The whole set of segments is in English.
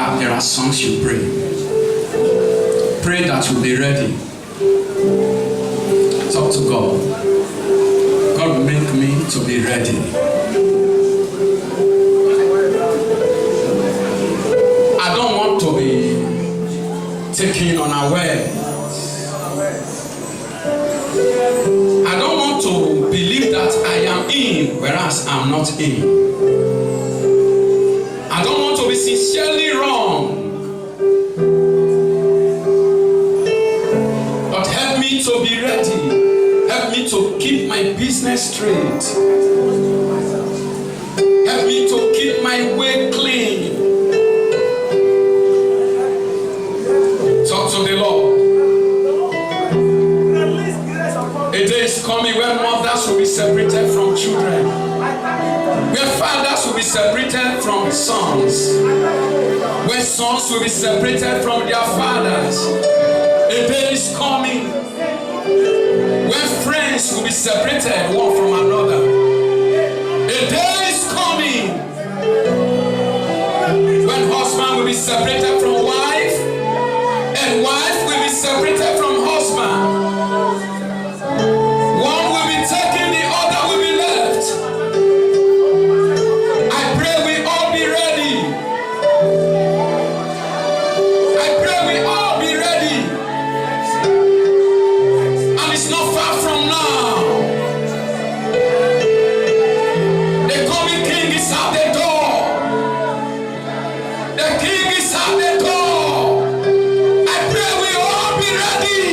clap, there are songs you pray. Pray that you'll be ready. Talk to God. God, make me to be ready. I don't want to be taken unaware. I don't want to believe that I am in, whereas I'm not in. I don't want to be sincerely wrong. But help me to be ready. Help me to keep my business straight. Help me to keep my way clean. Talk to the Lord. A day is coming when mothers will be separated from children, where fathers will be separated from sons, where sons will be separated from their fathers. A day is coming when friends will be separated one from another. A day is coming when husband will be separated from wife, and wife will be separated from husband. One will be taken, the other will be left. I pray we all be ready. I pray we all be ready. And it's not far from now. The coming king is at the door. The king is at the door. I pray we all be ready.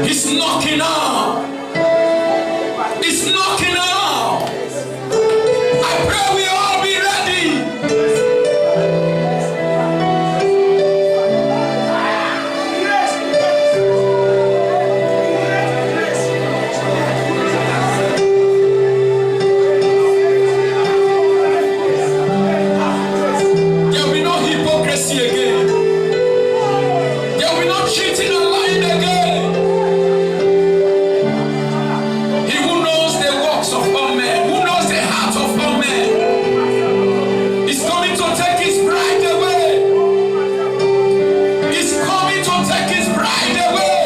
He's knocking out. He's knocking out. I pray we all be ready. There will be no hypocrisy again. There will be no cheating and lying again. He who knows the works of all men, who knows the heart of all men, is coming to take his bride away. He's coming to take his bride away.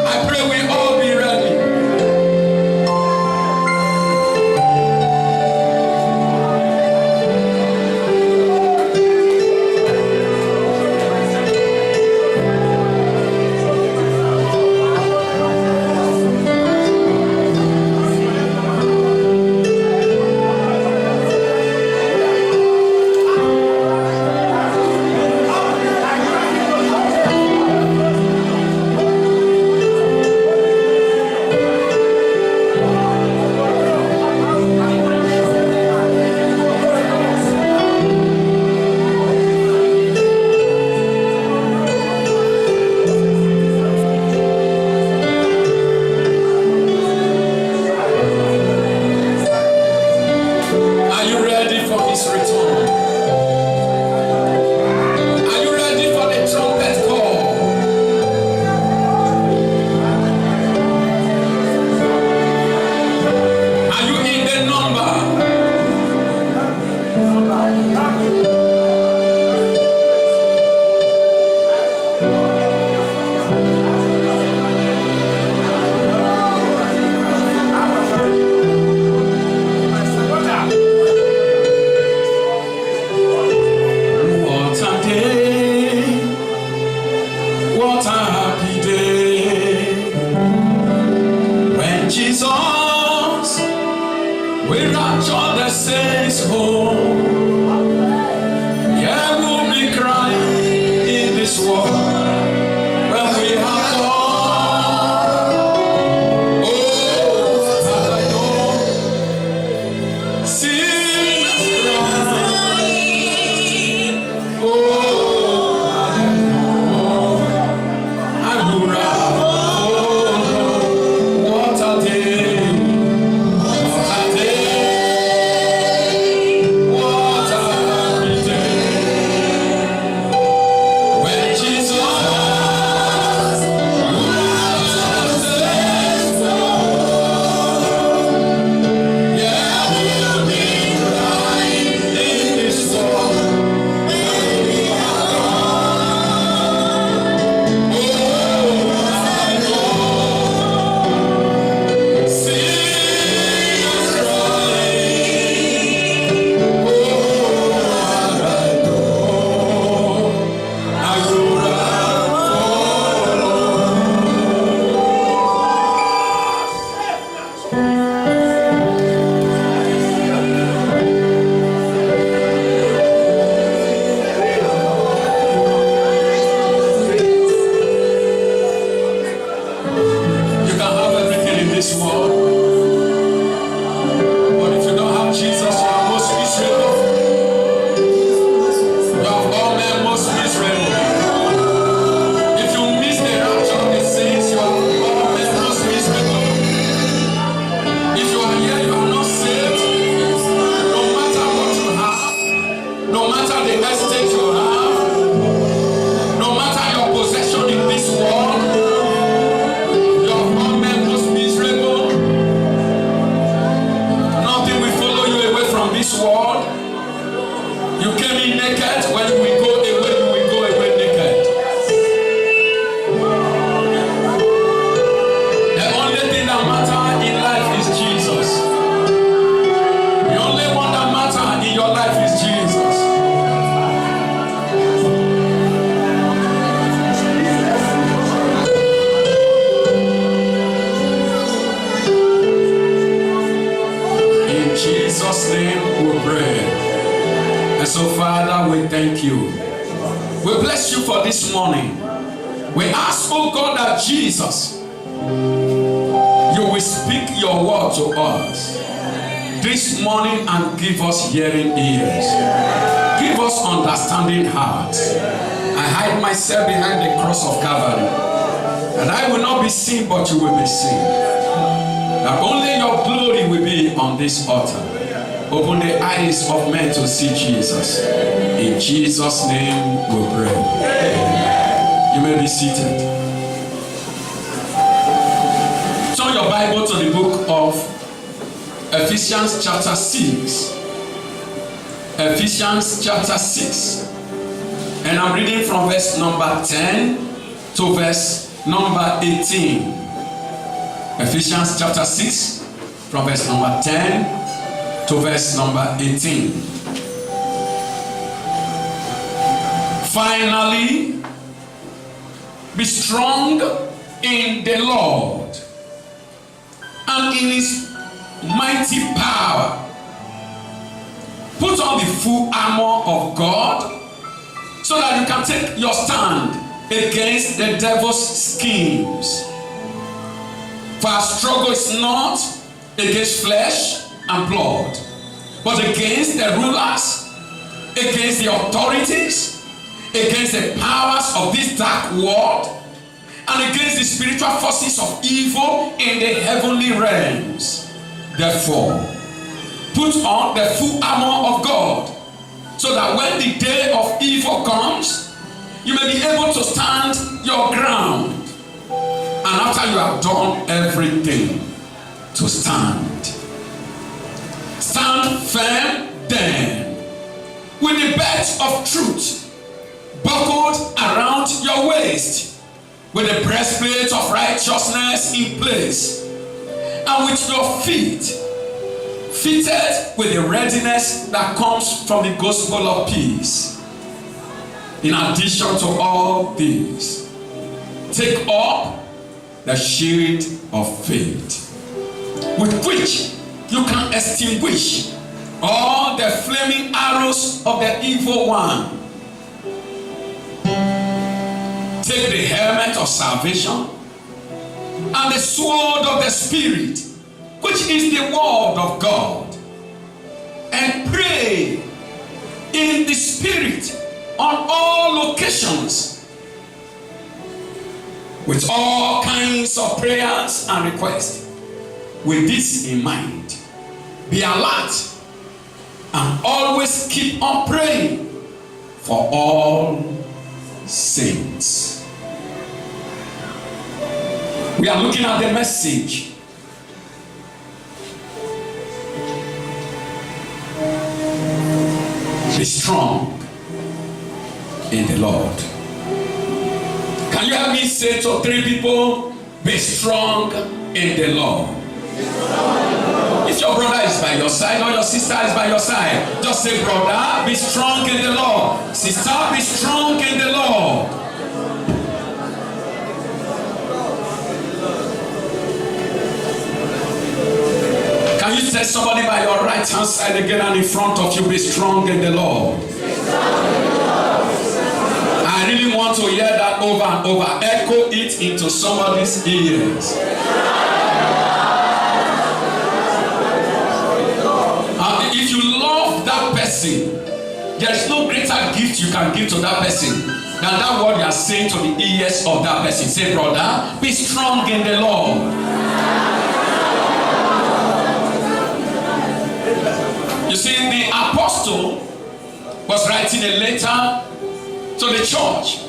I pray we all be ready. Are you ready for his return? Are you ready for the trumpet call? Are you in the number? What a day, what a happy day, when Jesus will rapture the saints home. There will be crying in this world when we have gone. Oh, I know sinners crying. Oh, I will run. Oh, what a day. What a day. What world, you came in naked. When you will go away, you will go away naked. The only thing that matters in life is Jesus. The only one that matters in your life is Jesus. In Jesus' name we pray. And so, Father, we thank you. We bless you for this morning. We ask, oh God, that Jesus, you will speak your word to us this morning and give us hearing ears. Give us understanding hearts. I hide myself behind the cross of Calvary, and I will not be seen, but you will be seen. That only your glory will be on this altar. Open the eyes of men to see Jesus. In Jesus' name we pray. You may be seated. Turn your Bible to the book of Ephesians chapter 6. Ephesians chapter 6. And I'm reading from verse number 10 to verse number 18. Ephesians chapter 6 from verse number 10 to verse number 18. Finally, be strong in the Lord and in his mighty power. Put on the full armor of God so that you can take your stand against the devil's schemes. For our struggle is not against flesh and blood, but against the rulers, against the authorities, against the powers of this dark world, and against the spiritual forces of evil in the heavenly realms. Therefore, put on the full armor of God, so that when the day of evil comes, you may be able to stand your ground. And after you have done everything, to stand. Stand firm then, with the belt of truth buckled around your waist, with the breastplate of righteousness in place, and with your feet fitted with the readiness that comes from the gospel of peace. In addition to all these, take up the shield of faith, with which you can extinguish all the flaming arrows of the evil one. Take the helmet of salvation and the sword of the Spirit, which is the word of God, and pray in the Spirit on all occasions with all kinds of prayers and requests. With this in mind, be alert and always keep on praying for all saints. We are looking at the message. Be strong in the Lord. Can you help me say to 3 people, be strong in the Lord? If your brother is by your side or your sister is by your side, just say, brother, be strong in the Lord. Sister, be strong in the Lord. Can you tell somebody by your right hand side again and in front of you, be strong in the Lord? I really want to hear that over and over. Echo it into somebody's ears. If you love that person, there is no greater gift you can give to that person than that word you are saying to the ears of that person. Say, brother, be strong in the Lord. You see, the apostle was writing a letter to the church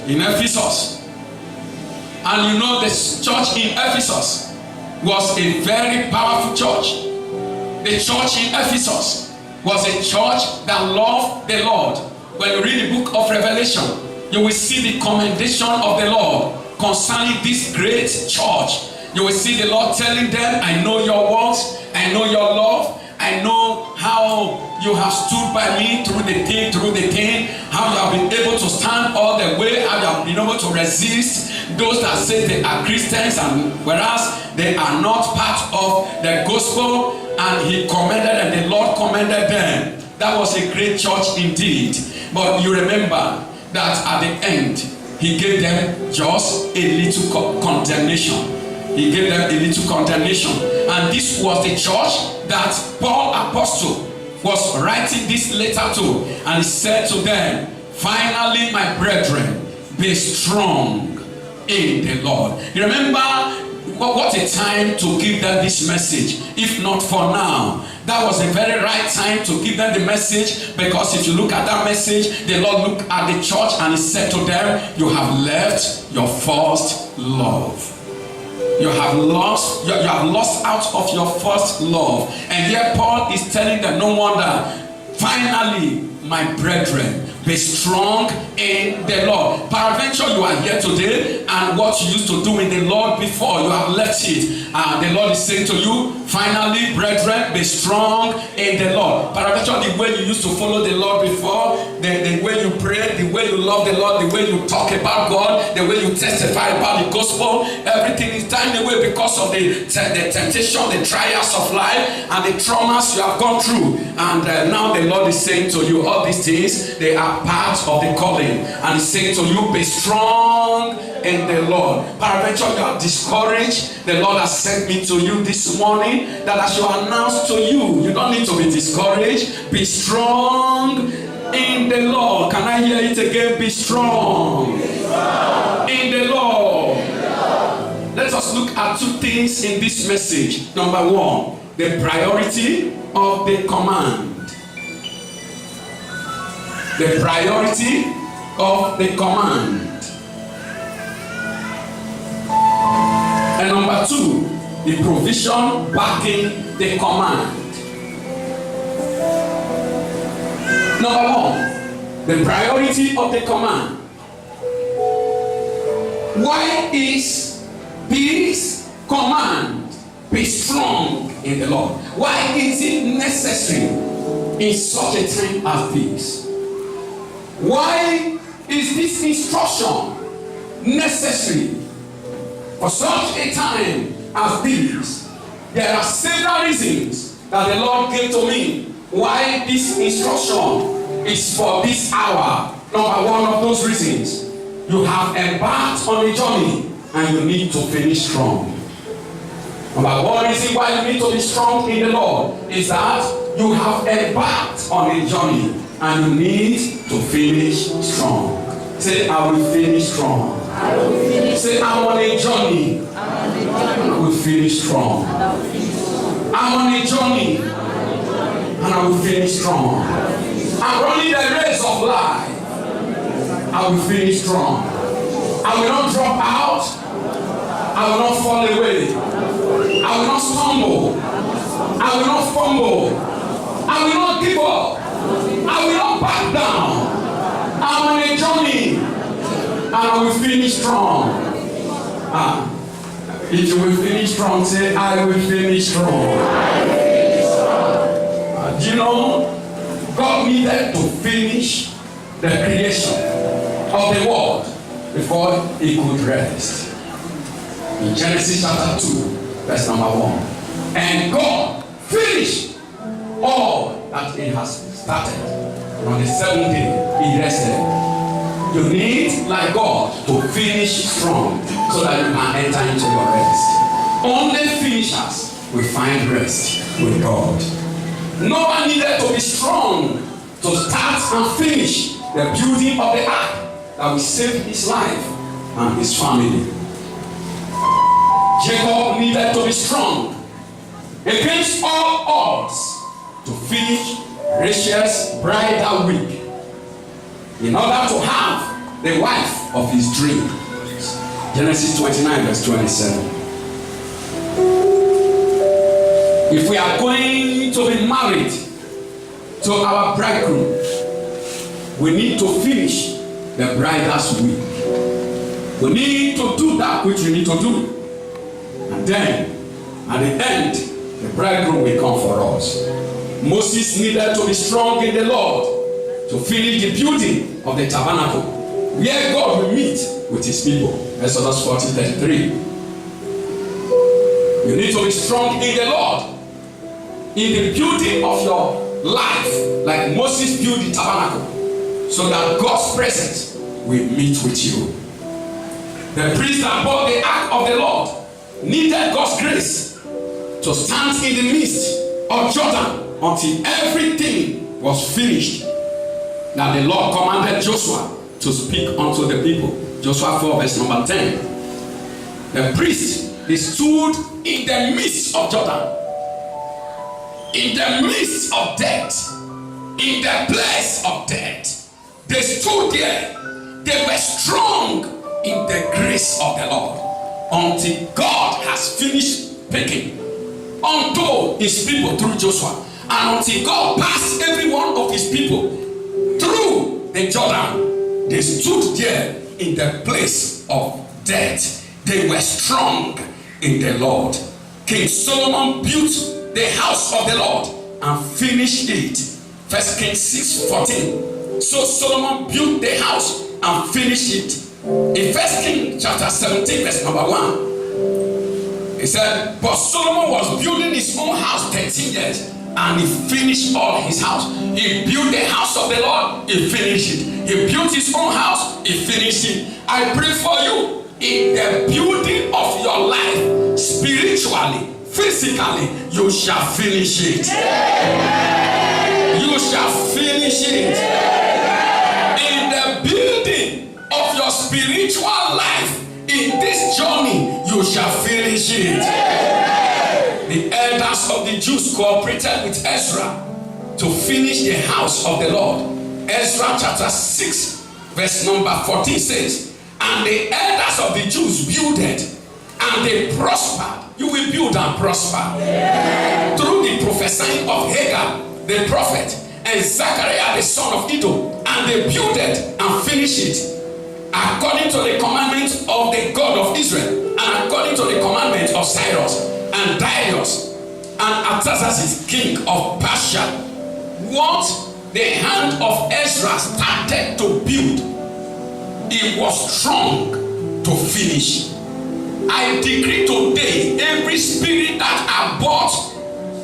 in Ephesus. And you know, the church in Ephesus was a very powerful church. The church in Ephesus was a church that loved the Lord. When you read the book of Revelation, you will see the commendation of the Lord concerning this great church. You will see the Lord telling them, I know your works, I know your love, I know how you have stood by me through the thing, how you have been able to stand all the way, how you have been able to resist those that say they are Christians, and whereas they are not part of the gospel. And he commended them, the Lord commended them. That was a great church indeed. But you remember that at the end, he gave them just a little condemnation. He gave them a little condemnation. And this was the church that Paul Apostle was writing this letter to. And he said to them, finally, my brethren, be strong in the Lord. You remember what a time to give them this message, if not for now. That was the very right time to give them the message, because if you look at that message, the Lord looked at the church and he said to them, you have left your first love. You have lost out of your first love. And here Paul is telling them, no wonder, finally, my brethren, be strong in the Lord. Peradventure, you are here today, and what you used to do in the Lord before, you have left it. The Lord is saying to you, finally, brethren, be strong in the Lord. Peradventure, the way you used to follow the Lord before, the way you pray, the way you love the Lord, the way you talk about God, the way you testify about the gospel, everything is dying away because of the temptation, the trials of life, and the traumas you have gone through. And now the Lord is saying to you, all these things, they are part of the calling. And he's saying to you, be strong in the Lord. Peradventure, you are discouraged. The Lord has sent me to you this morning that I shall announce to you, you don't need to be discouraged. Be strong in the Lord. Can I hear it again? Be strong in the Lord. Let us look at two things in this message. Number one, the priority of the command. The priority of the command. And number two, the provision backing the command. Number one, the priority of the command. Why is this command, be strong in the Lord? Why is it necessary in such a time as this? Why is this instruction necessary for such a time as this? There are several reasons that the Lord gave to me why this instruction is for this hour. Number one of those reasons, you have embarked on a journey and you need to finish strong. Number one reason why you need to be strong in the Lord is that you have embarked on a journey and you need to finish strong. Say, I will finish strong. I will finish. Say, I'm on a journey. I will finish strong. I'm on a journey and I will finish strong. I'm running the race of life. I will finish strong. I will not drop out. I will not fall away. I will not stumble. I will not fumble. I will not give up. I will not back down. I'm on a journey and I will finish strong. If you will finish strong, say, I will finish strong. Do you know, God needed to finish the creation of the world before he could rest. In Genesis chapter 2, verse number 1. And God finished all that he has started. And on the seventh day, he rested. You need, like God, to finish strong so that you can enter into your rest. Only finishers will find rest with God. Noah needed to be strong to start and finish the building of the ark that will save his life and his family. Jacob needed to be strong against all odds to finish Rachel's bridal week in order to have the wife of his dream. Genesis 29 verse 27. If we are going to be married, to our bridegroom, we need to finish the bridal's will. We need to do that which we need to do. And then, at the end, the bridegroom will come for us. Moses needed to be strong in the Lord to finish the building of the tabernacle, where God will meet with his people. Exodus 14:33. You need to be strong in the Lord, in the building of your life, like Moses built the tabernacle, so that God's presence will meet with you. The priest that brought the ark of the Lord needed God's grace to stand in the midst of Jordan until everything was finished. Now the Lord commanded Joshua to speak unto the people. Joshua 4 verse number 10. The priest, they stood in the midst of Jordan, in the midst of death, in the place of death. They stood there. They were strong in the grace of the Lord until God has finished speaking unto his people through Joshua, and until God passed every one of his people through the Jordan. They stood there in the place of death. They were strong in the Lord. King Solomon built the house of the Lord and finished it. 1 Kings 6:14. So Solomon built the house and finished it. In 1 Kings chapter 17 verse number 1, he said, but Solomon was building his own house 13 years and he finished all his house. He built the house of the Lord, he finished it. He built his own house, he finished it. I pray for you, in the building of your life, spiritually, physically, you shall finish it. You shall finish it. In the building of your spiritual life, in this journey, you shall finish it. The elders of the Jews cooperated with Ezra to finish the house of the Lord. Ezra chapter 6 verse number 14 says, and the elders of the Jews builded and they prospered. You will build and prosper. Through the prophesying of Hagar the prophet and Zechariah the son of Iddo, and they builded and finished it according to the commandment of the God of Israel, and according to the commandment of Cyrus and Darius and Artaxerxes king of Persia. What the hand of Ezra started to build, it was strong to finish. I decree today, every spirit that abhors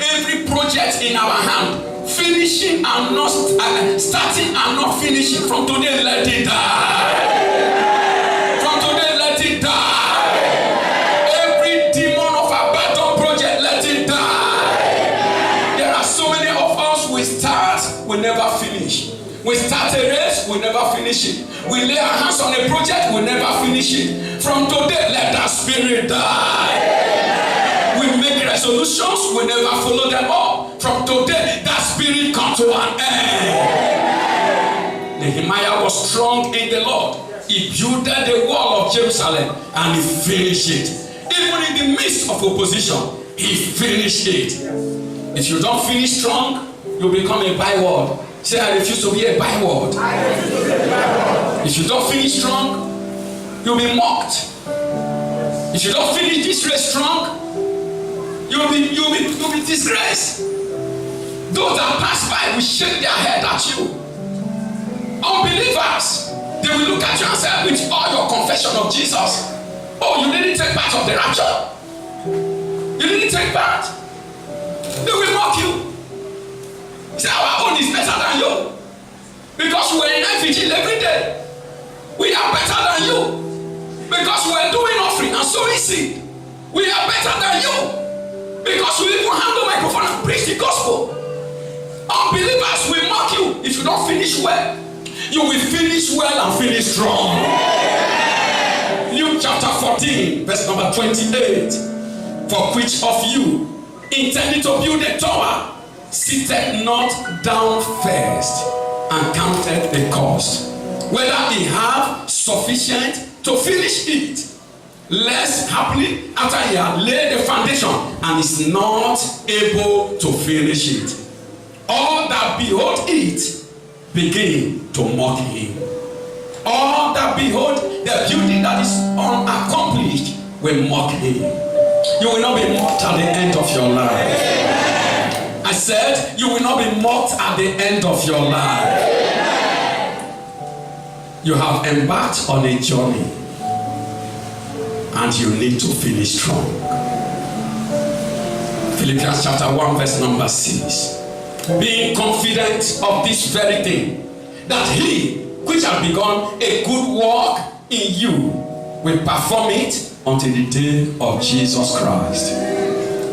every project in our hand, finishing and not starting and not finishing, from today let it die. From today let it die. Every demon of abandoned project, let it die. There are so many of us, we start, we never finish. We start a race, we never finish it. We lay our hands on a project, we never finish it. From today, let that spirit die. We make resolutions, we never follow them up. From today, that spirit come to an end. Nehemiah was strong in the Lord. He built the wall of Jerusalem and he finished it. Even in the midst of opposition, he finished it. If you don't finish strong, you become a byword. Say, I refuse to be a byword. If you don't finish strong, you'll be mocked. If you don't finish this race strong, you'll be disgraced. Those that pass by will shake their head at you. Unbelievers, they will look at you and say, with all your confession of Jesus, oh, you didn't take part of the rapture. You didn't take part. They will mock you. Say, our own is better than you. Because we are in night vigil every day. We are better than you. Because we are doing offering and sowing seed. We are better than you. Because we even handle microphone and preach the gospel. Unbelievers will mock you if you don't finish well. You will finish well and finish strong. Luke chapter 14, verse number 28. For which of you intending to build a tower, seated not down first and counted the cost, whether he have sufficient to finish it, lest haply after he had laid the foundation and is not able to finish it. all that behold it begin to mock him. All that behold the beauty that is unaccomplished will mock him. You will not be mocked at the end of your life. I said, you will not be mocked at the end of your life. You have embarked on a journey and you need to finish strong. Philippians chapter 1 verse number 6. Being confident of this very thing, that he which has begun a good work in you will perform it until the day of Jesus Christ.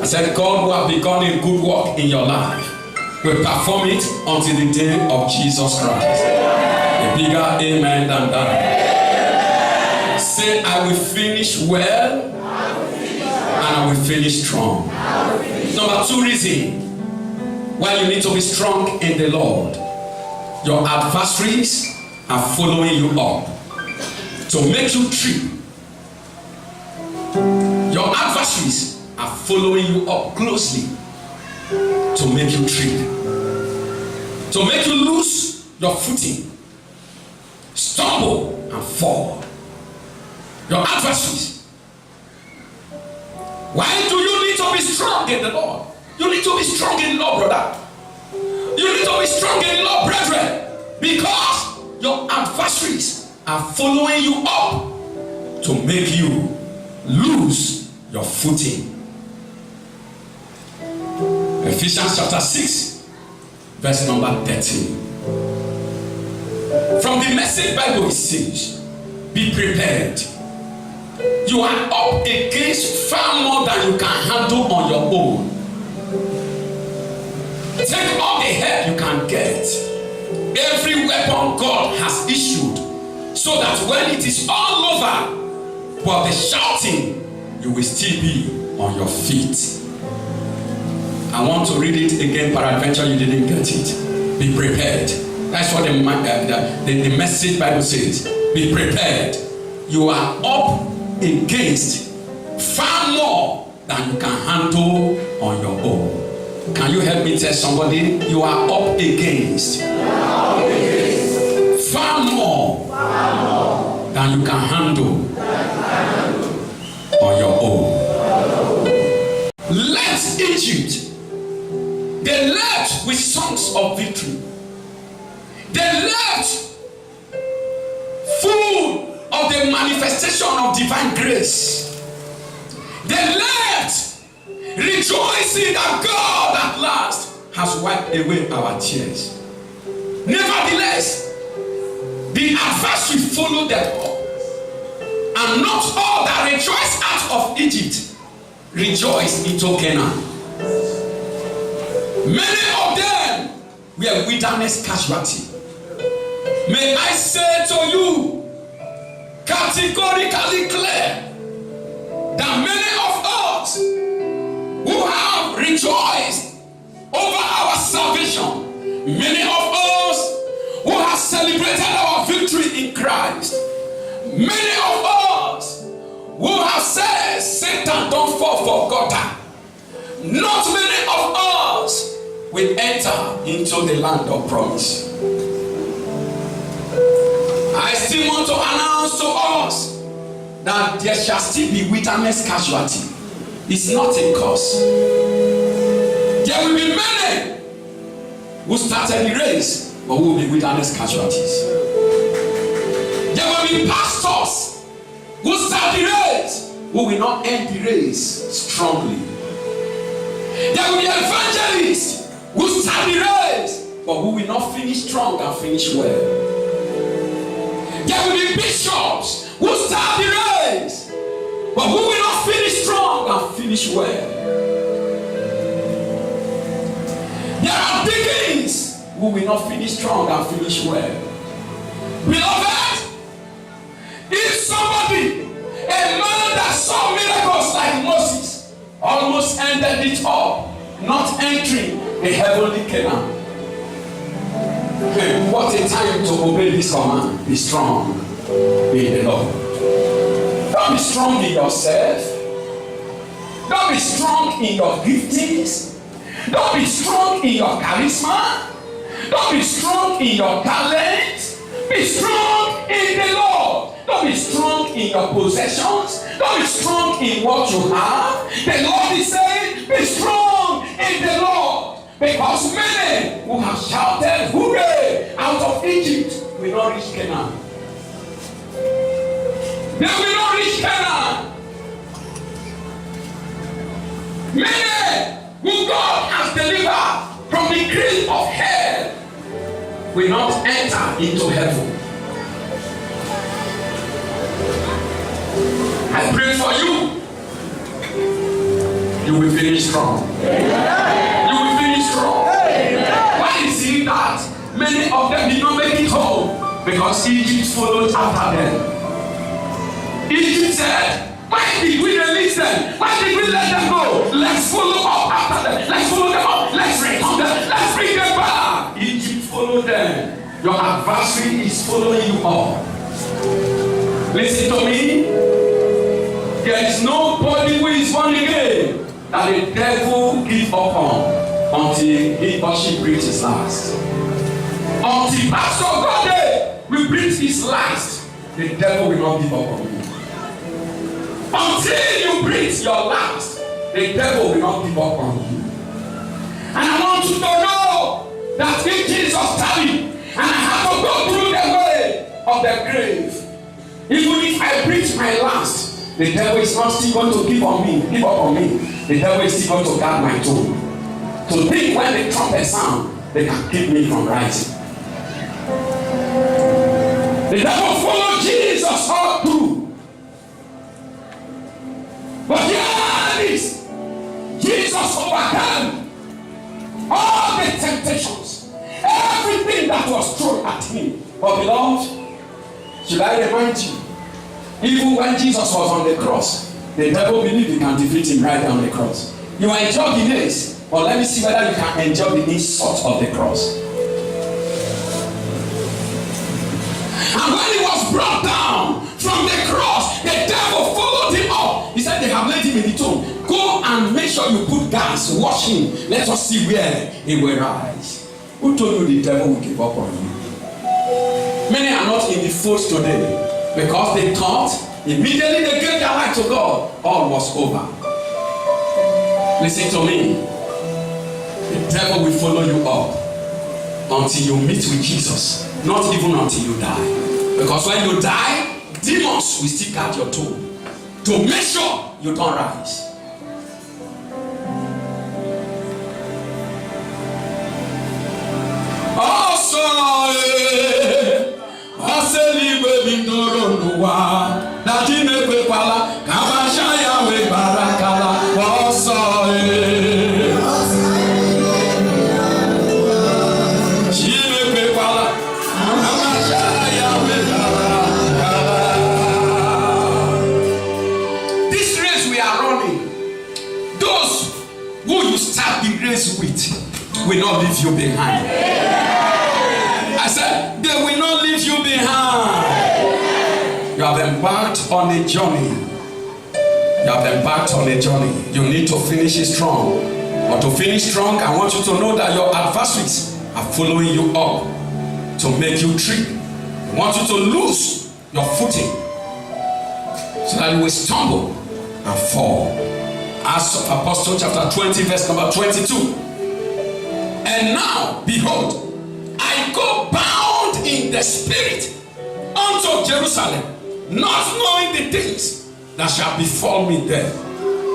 I said, God who has begun a good work in your life will perform it until the day of Jesus Christ. A bigger amen than that. Say, I will finish well and I will finish strong. Number 2 reason why you need to be strong in the Lord. Your adversaries are following you up to make you trip. Your adversaries are following you up closely to make you trip, to make you lose your footing, stumble and fall. Your adversaries. Why do you need to be strong in the Lord? You need to be strong in the Lord, brother. You need to be strong in the Lord, brethren, because your adversaries are following you up to make you lose your footing. Ephesians chapter 6 verse number 13. From the Message Bible it says, be prepared. You are up against far more than you can handle on your own. Take all the help you can get. Every weapon God has issued, so that when it is all over, but the shouting, you will still be on your feet. I want to read it again, peradventure you didn't get it. Be prepared. That's what the Message Bible says. Be prepared. You are up against far more than you can handle on your own. Can you help me tell somebody? You are up against far more than you can handle on your own. Let Egypt, they left with songs of victory. They left full of the manifestation of divine grace. They left rejoicing that God at last has wiped away our tears. Nevertheless, the adversary followed them up, and not all that rejoiced out of Egypt rejoiced into Canaan. Many of them were wilderness casualty. May I say to you, categorically clear, that many of us who have rejoiced over our salvation, many of us who have celebrated our victory in Christ, many of us who have said, Satan, don't fall for God. Not many of us will enter into the land of promise. I still want to announce to us that there shall still be wilderness casualty. It's not a curse. There will be many who started the race, but who will be wilderness casualties. There will be pastors who start the race, who will not end the race strongly. There will be evangelists who start the race, but who will not finish strong and finish well. There will be bishops who start the race, but who will not finish strong and finish well. There are deacons who will not finish strong and finish well. Beloved, if somebody, a man that saw miracles like Moses, almost ended it up, not entering the heavenly Canaan. What a time to obey this command. Be strong in the Lord. Don't be strong in yourself. Don't be strong in your giftings. Don't be strong in your charisma. Don't be strong in your talent. Be strong in the Lord. Don't be strong in your possessions. Don't be strong in what you have. The Lord is saying, be strong in the Lord. Because many who have shouted, hooray, out of Egypt will not reach Canaan. They will not reach Canaan. Many who God has delivered from the grip of hell will not enter into heaven. I pray for you. You will finish strong. You will finish strong. Why is it that many of them did not make it home? Because Egypt followed after them. Egypt said, why did we release them? Why did we let them go? Let's follow up after them. Let's follow them up. Let's return them. Let's bring them back. Egypt followed them. Your adversary is following you up. Listen to me. There is nobody who is born again that the devil gives up on until he or she breathes his last. Until Pastor God will breathe his last, the devil will not give up on you. Until you breathe your last, the devil will not give up on you. And I want you to know that if Jesus tarried and I have to go through the way of the grave, even if I breathe my last, the devil is not still going to give up on me. The devil is still going to guard my tomb. To think when the trumpet sound, they can keep me from rising. The devil followed Jesus all through. But here it is. Jesus overcame all the temptations, everything that was thrown at him. But beloved, should I remind you, even when Jesus was on the cross, the devil believed he can defeat him right on the cross. You enjoy the days, but let me see whether you can enjoy the insult of the cross. And when he was brought down from the cross, the devil followed him up. He said, they have laid him in the tomb. Go and make sure you put gas, wash him. Let us see where he will rise. Who told you the devil will give up on you? Many are not in the fold today because they thought immediately they gave their life to God, all was over. Listen to me. The devil will follow you up until you meet with Jesus. Not even until you die. Because when you die, demons will still guard your tomb to make sure you don't rise. This race we are running, those who you start the race with will not leave you behind. I said, they will not leave you behind. You have embarked on a journey. You have embarked on a journey. You need to finish it strong. But to finish strong, I want you to know that your adversaries are following you up to make you trip. I want you to lose your footing so that you will stumble and fall. Acts of Apostles chapter 20 verse number 22. And now, behold, I go bound in the spirit unto Jerusalem, not knowing the things that shall befall me there,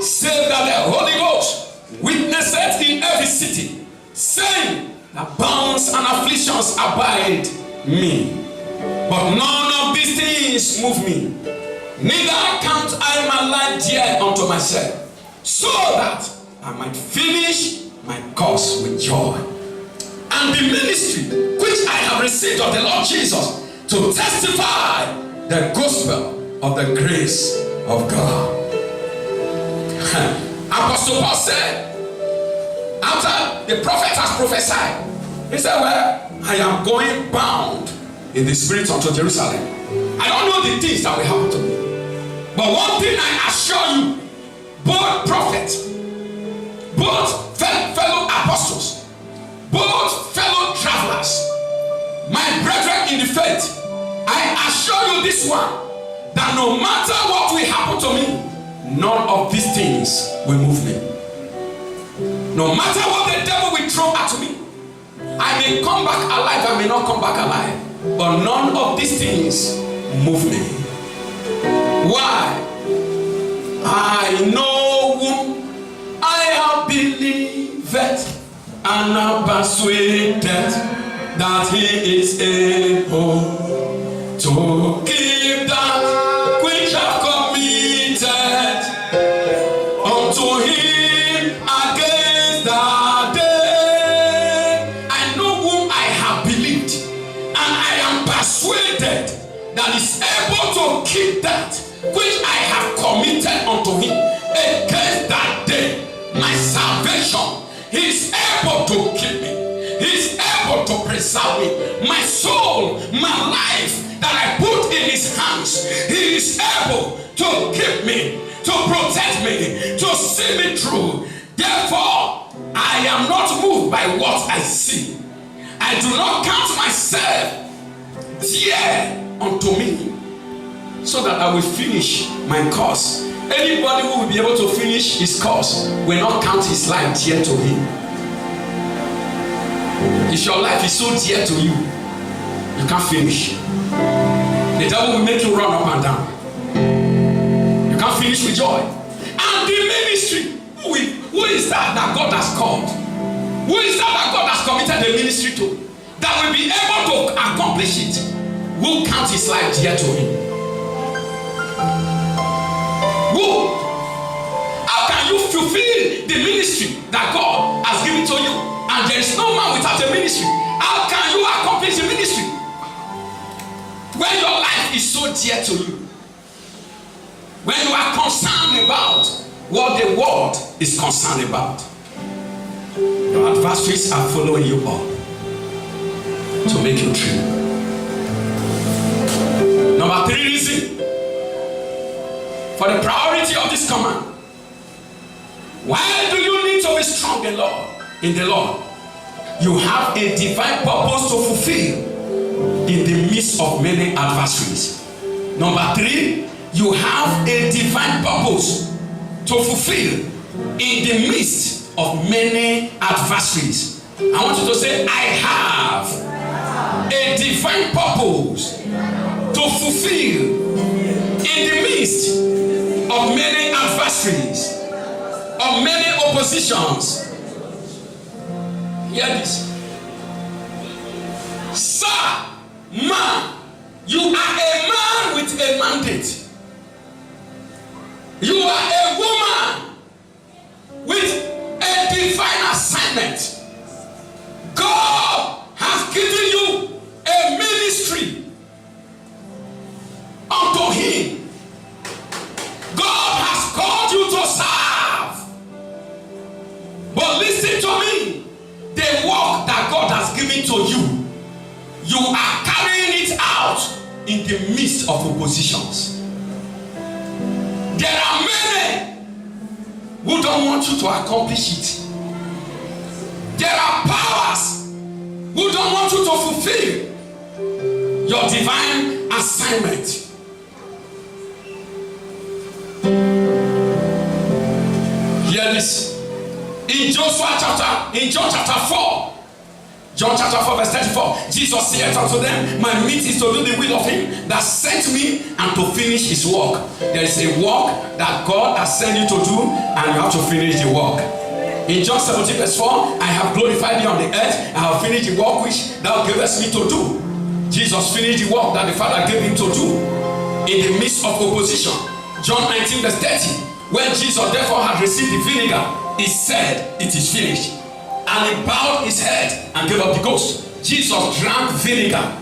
save that the Holy Ghost witnesseth in every city, saying that bonds and afflictions abide me. But none of these things move me, neither count I my life dear unto myself, so that I might finish my course with joy, and the ministry which I have received of the Lord Jesus, to testify the gospel of the grace of God. Apostle Paul said, after the prophet has prophesied, he said, well, I am going bound in the spirit unto Jerusalem. I don't know the things that will happen to me, but one thing I assure you, both prophets, both fellow apostles, both fellow travelers, my brethren in the faith, I assure you this one, that no matter what will happen to me, none of these things will move me. No matter what the devil will throw at me, I may come back alive, I may not come back alive, but none of these things move me. Why? I know whom I have believed and am persuaded that he is able to keep that which I've committed unto him against that day. I know whom I have believed, and I am persuaded that is able to keep that which I have committed unto him against that day. My salvation, he is able to keep me. He is able to preserve me. My soul, my life that I put in his hands, he is able to keep me, to protect me, to see me through. Therefore, I am not moved by what I see. I do not count myself dear unto me, so that I will finish my course. Anybody who will be able to finish his course will not count his life dear to him. If your life is so dear to you, you can't finish. The devil will make you run up and down. You can't finish with joy. And the ministry, who is that God has called? Who is that God has committed the ministry to? That will be able to accomplish it. Who counts his life dear to him? Who? How can you fulfill the ministry that God has given to you? And there is no man without a ministry. How can you accomplish the ministry when your life is so dear to you? When you are concerned about what the world is concerned about, your adversaries are following you up to make you true. Number 3 reason for the priority of this command. Why do you need to be strong in the Lord? You have a divine purpose to fulfill in the midst of many adversaries. Number 3, you have a divine purpose to fulfill in the midst of many adversaries. I want you to say, I have a divine purpose to fulfill in the midst of many adversaries, of many oppositions. Hear this. Sir, man, you are a man with a mandate. You are a woman with a divine assignment. God has given you a ministry unto him. God has called you to serve. But listen to me. The work that God has given to you, you are carrying it out in the midst of oppositions. There are many who don't want you to accomplish it. There are powers who don't want you to fulfill your divine assignment. Hear this. In John chapter 4, John chapter 4 verse 34, Jesus said unto them, my meat is to do the will of him that sent me and to finish his work. There is a work that God has sent you to do, and you have to finish the work. In John 17 verse 4, I have glorified thee on the earth, I have finished the work which thou gavest me to do. Jesus finished the work that the Father gave him to do in the midst of opposition. John 19 verse 30, when Jesus therefore had received the vinegar, he said, it is finished. And he bowed his head and gave up the ghost. Jesus drank vinegar,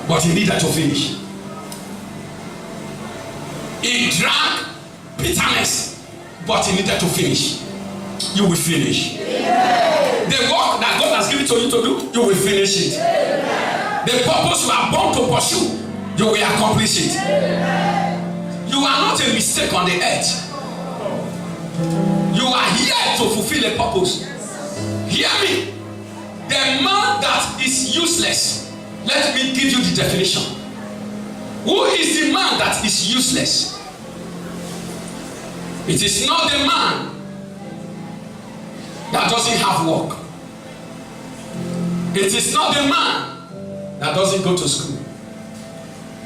but he needed to finish. He drank bitterness, but he needed to finish. You will finish. Yeah. The work that God has given to you to do, you will finish it. Yeah. The purpose you are born to pursue, you will accomplish it. Yeah. You are not a mistake on the earth. You are here to fulfill a purpose. Hear me. The man that is useless. Let me give you the definition. Who is the man that is useless? It is not the man that doesn't have work. It is not the man that doesn't go to school.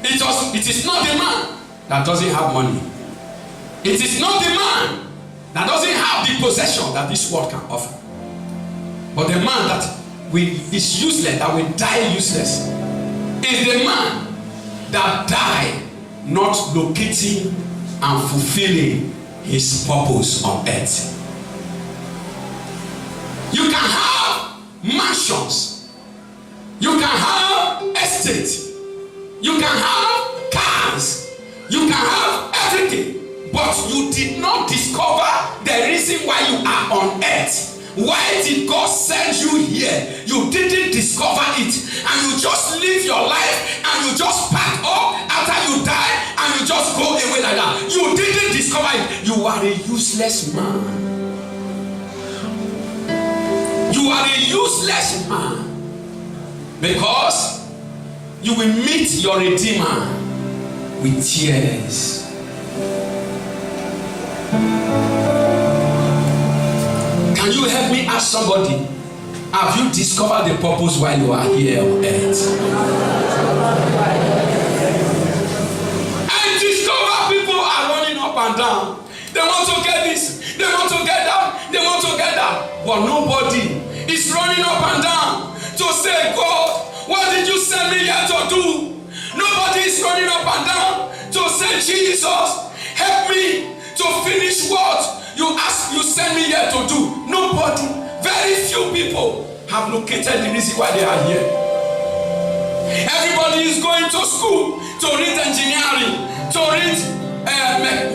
It is not the man that doesn't have money. It is not the man that doesn't have the possession that this world can offer. But the man that is useless, that will die useless, is the man that died not locating and fulfilling his purpose on earth. You can have mansions, you can have estate, you can have cars, you can have everything, but you did not discover the reason why you are on earth. Why did God send you here? You didn't discover it, and you just live your life and you just pack up after you die and you just go away like that. You didn't discover it. You are a useless man. You are a useless man because you will meet your Redeemer with tears. Can you help me ask somebody, have you discovered the purpose while you are here on earth? I discover people are running up and down. They want to get this, they want to get that, they want to get that. But nobody is running up and down to say, God, what did you send me here to do? Nobody is running up and down to say, Jesus, help me to finish what you send me here to do. Nobody, very few people have located the reason why they are here. Everybody is going to school to read engineering, to read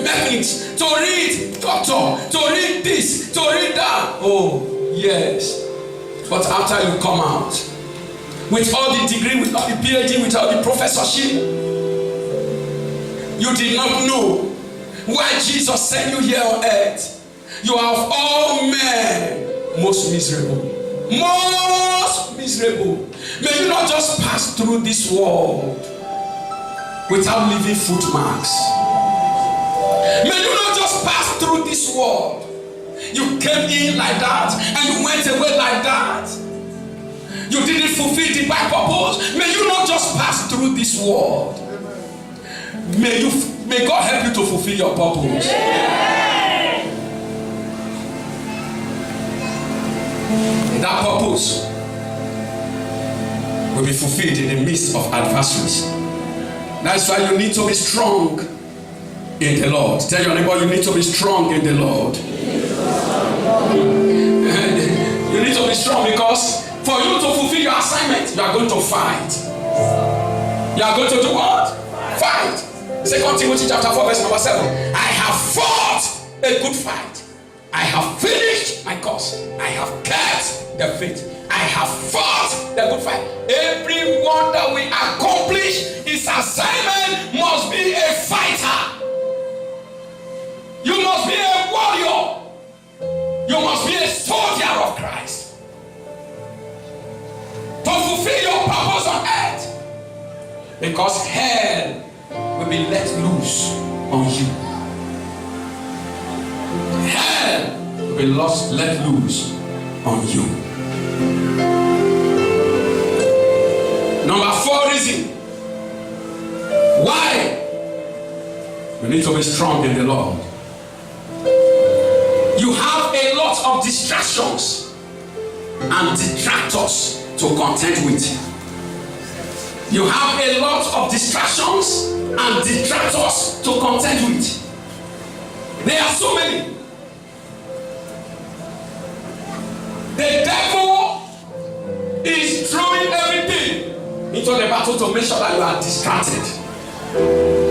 mechanics, to read doctor, to read this, to read that. Oh, yes. But after you come out, with all the degree, with all the PhD, with all the professorship, you did not know why Jesus sent you here on earth. You are of all men most miserable. Most miserable. May you not just pass through this world without leaving footmarks. May you not just pass through this world. You came in like that and you went away like that. You didn't fulfill the divine purpose. May you not just pass through this world. May God help you to fulfill your purpose. And that purpose will be fulfilled in the midst of adversaries. That's why you need to be strong in the Lord. Tell your neighbor, you need to be strong in the Lord. You need to be strong because for you to fulfill your assignment, you are going to fight. You are going to do what? Fight. 2 Timothy chapter 4 verse number 7. I have fought a good fight. I have finished my course. I have kept the faith. I have fought the good fight. Everyone that we accomplish, his assignment must be a fighter. You must be a warrior. You must be a soldier of Christ. To fulfill your purpose on earth. Because hell will be let loose on you. Hell will be let loose on you. Number 4 reason why you need to be strong in the Lord. You have a lot of distractions and detractors to contend with. You have a lot of distractions and detractors to contend with. There are so many. The devil is throwing everything into the battle to make sure that you are distracted,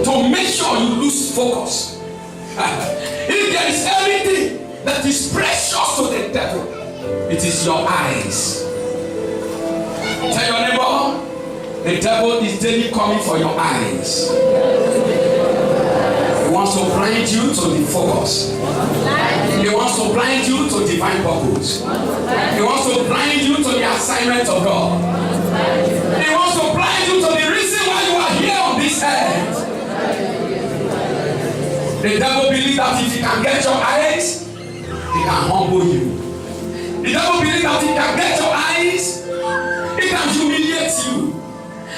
to make sure you lose focus. If there is anything that is precious to the devil, it is your eyes. Tell your neighbor, the devil is daily coming for your eyes. He wants to blind you to the focus. He wants to blind you to divine purpose. He wants to blind you to the assignment of God. He wants to blind you to the reason why you are here on this earth. The devil believes that if he can get your eyes, he can humble you. The devil believes that if he can get your eyes, he can humiliate you.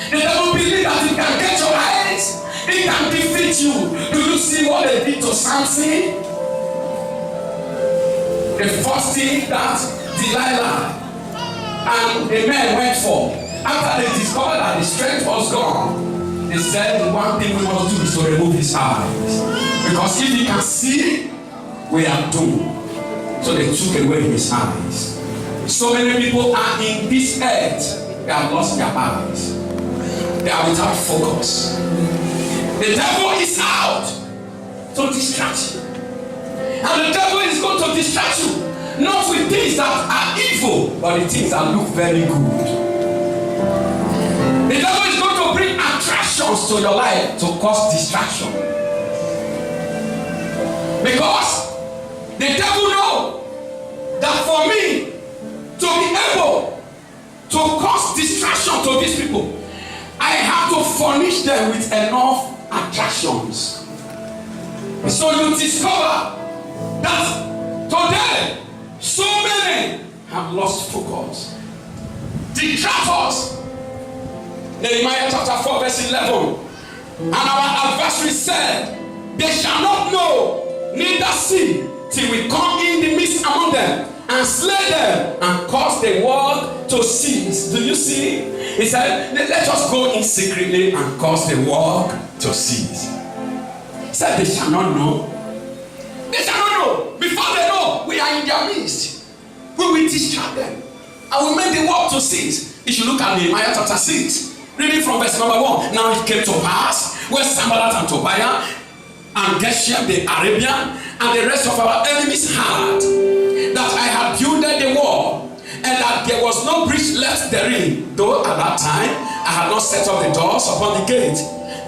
The devil believes that if he can get your eyes, he can defeat you. Do you see what they did to Samson? The first thing that Delilah and the men went for, after they discovered that the strength was gone, they said the one thing we must do is to remove his eyes. Because if he can see, we are doomed. So they took away his eyes. So many people are in this earth, they have lost their eyes. They are without focus. The devil is out to distract you. And the devil is going to distract you, not with things that are evil, but the things that look very good. The devil is going to bring attractions to your life to cause distraction. Because the devil knows that for me to be able to cause distraction to these people, I have to furnish them with enough attractions. So you discover that today so many have lost focus. Detractors. Nehemiah chapter 4 verse 11. And our adversary said, they shall not know, neither see, till we come in the midst among them and slay them and cause the work to cease. Do you see? He said, let us go in secretly and cause the work to cease. He said, they shall not know. They shall not know. Before they know, we are in their midst. We will distract them. And we make the work to cease. If you look at Nehemiah chapter 6, reading from verse number 1. Now it came to pass, when Sanballat and Tobiah and Geshem the Arabian and the rest of our enemies heard that I had builded the wall, and that there was no breach left therein, though at that time I had not set up the doors upon the gate.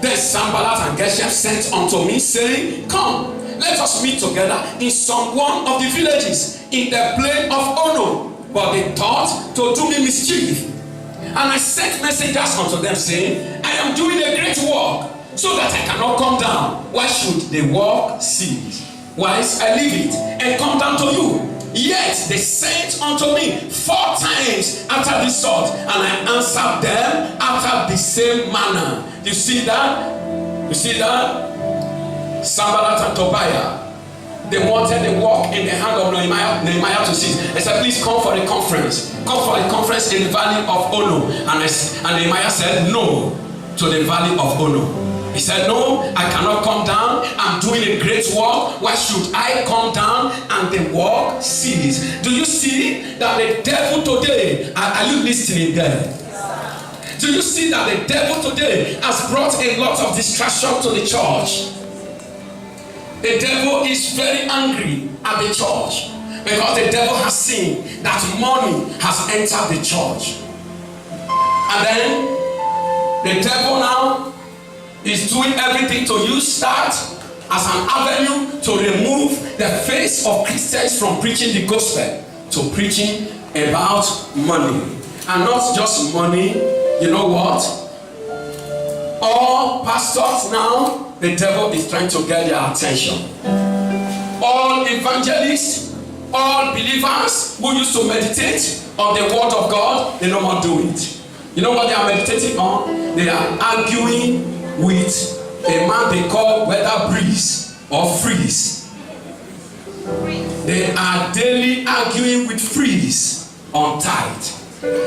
Then Sanballat and Geshem sent unto me, saying, come, let us meet together in some one of the villages in the plain of Ono. But they thought to do me mischief. And I sent messengers unto them, saying, I am doing a great work, so that I cannot come down. Why should the work cease? Whilst I leave it and come down to you? Yet they sent unto me 4 times after this sort, and I answered them after the same manner. You see that? You see that? Sanballat and Tobiah, they wanted the work in the hand of Nehemiah to cease. They said, please come for the conference. Come for the conference in the valley of Ono. And Nehemiah said no to the valley of Ono. He said, no, I cannot come down. I'm doing a great work. Why should I come down and the work cease? Do you see that the devil today, are you listening there? Do you see that the devil today has brought a lot of distraction to the church? The devil is very angry at the church because the devil has seen that money has entered the church. And then the devil now is doing everything to use that as an avenue to remove the face of Christians from preaching the gospel to preaching about money. And not just money, you know what? All pastors now, the devil is trying to get their attention. All evangelists, all believers who used to meditate on the word of God, they no more do it. You know what they are meditating on? They are arguing with a man they call weather breeze or freeze. They are daily arguing with freeze on tithe.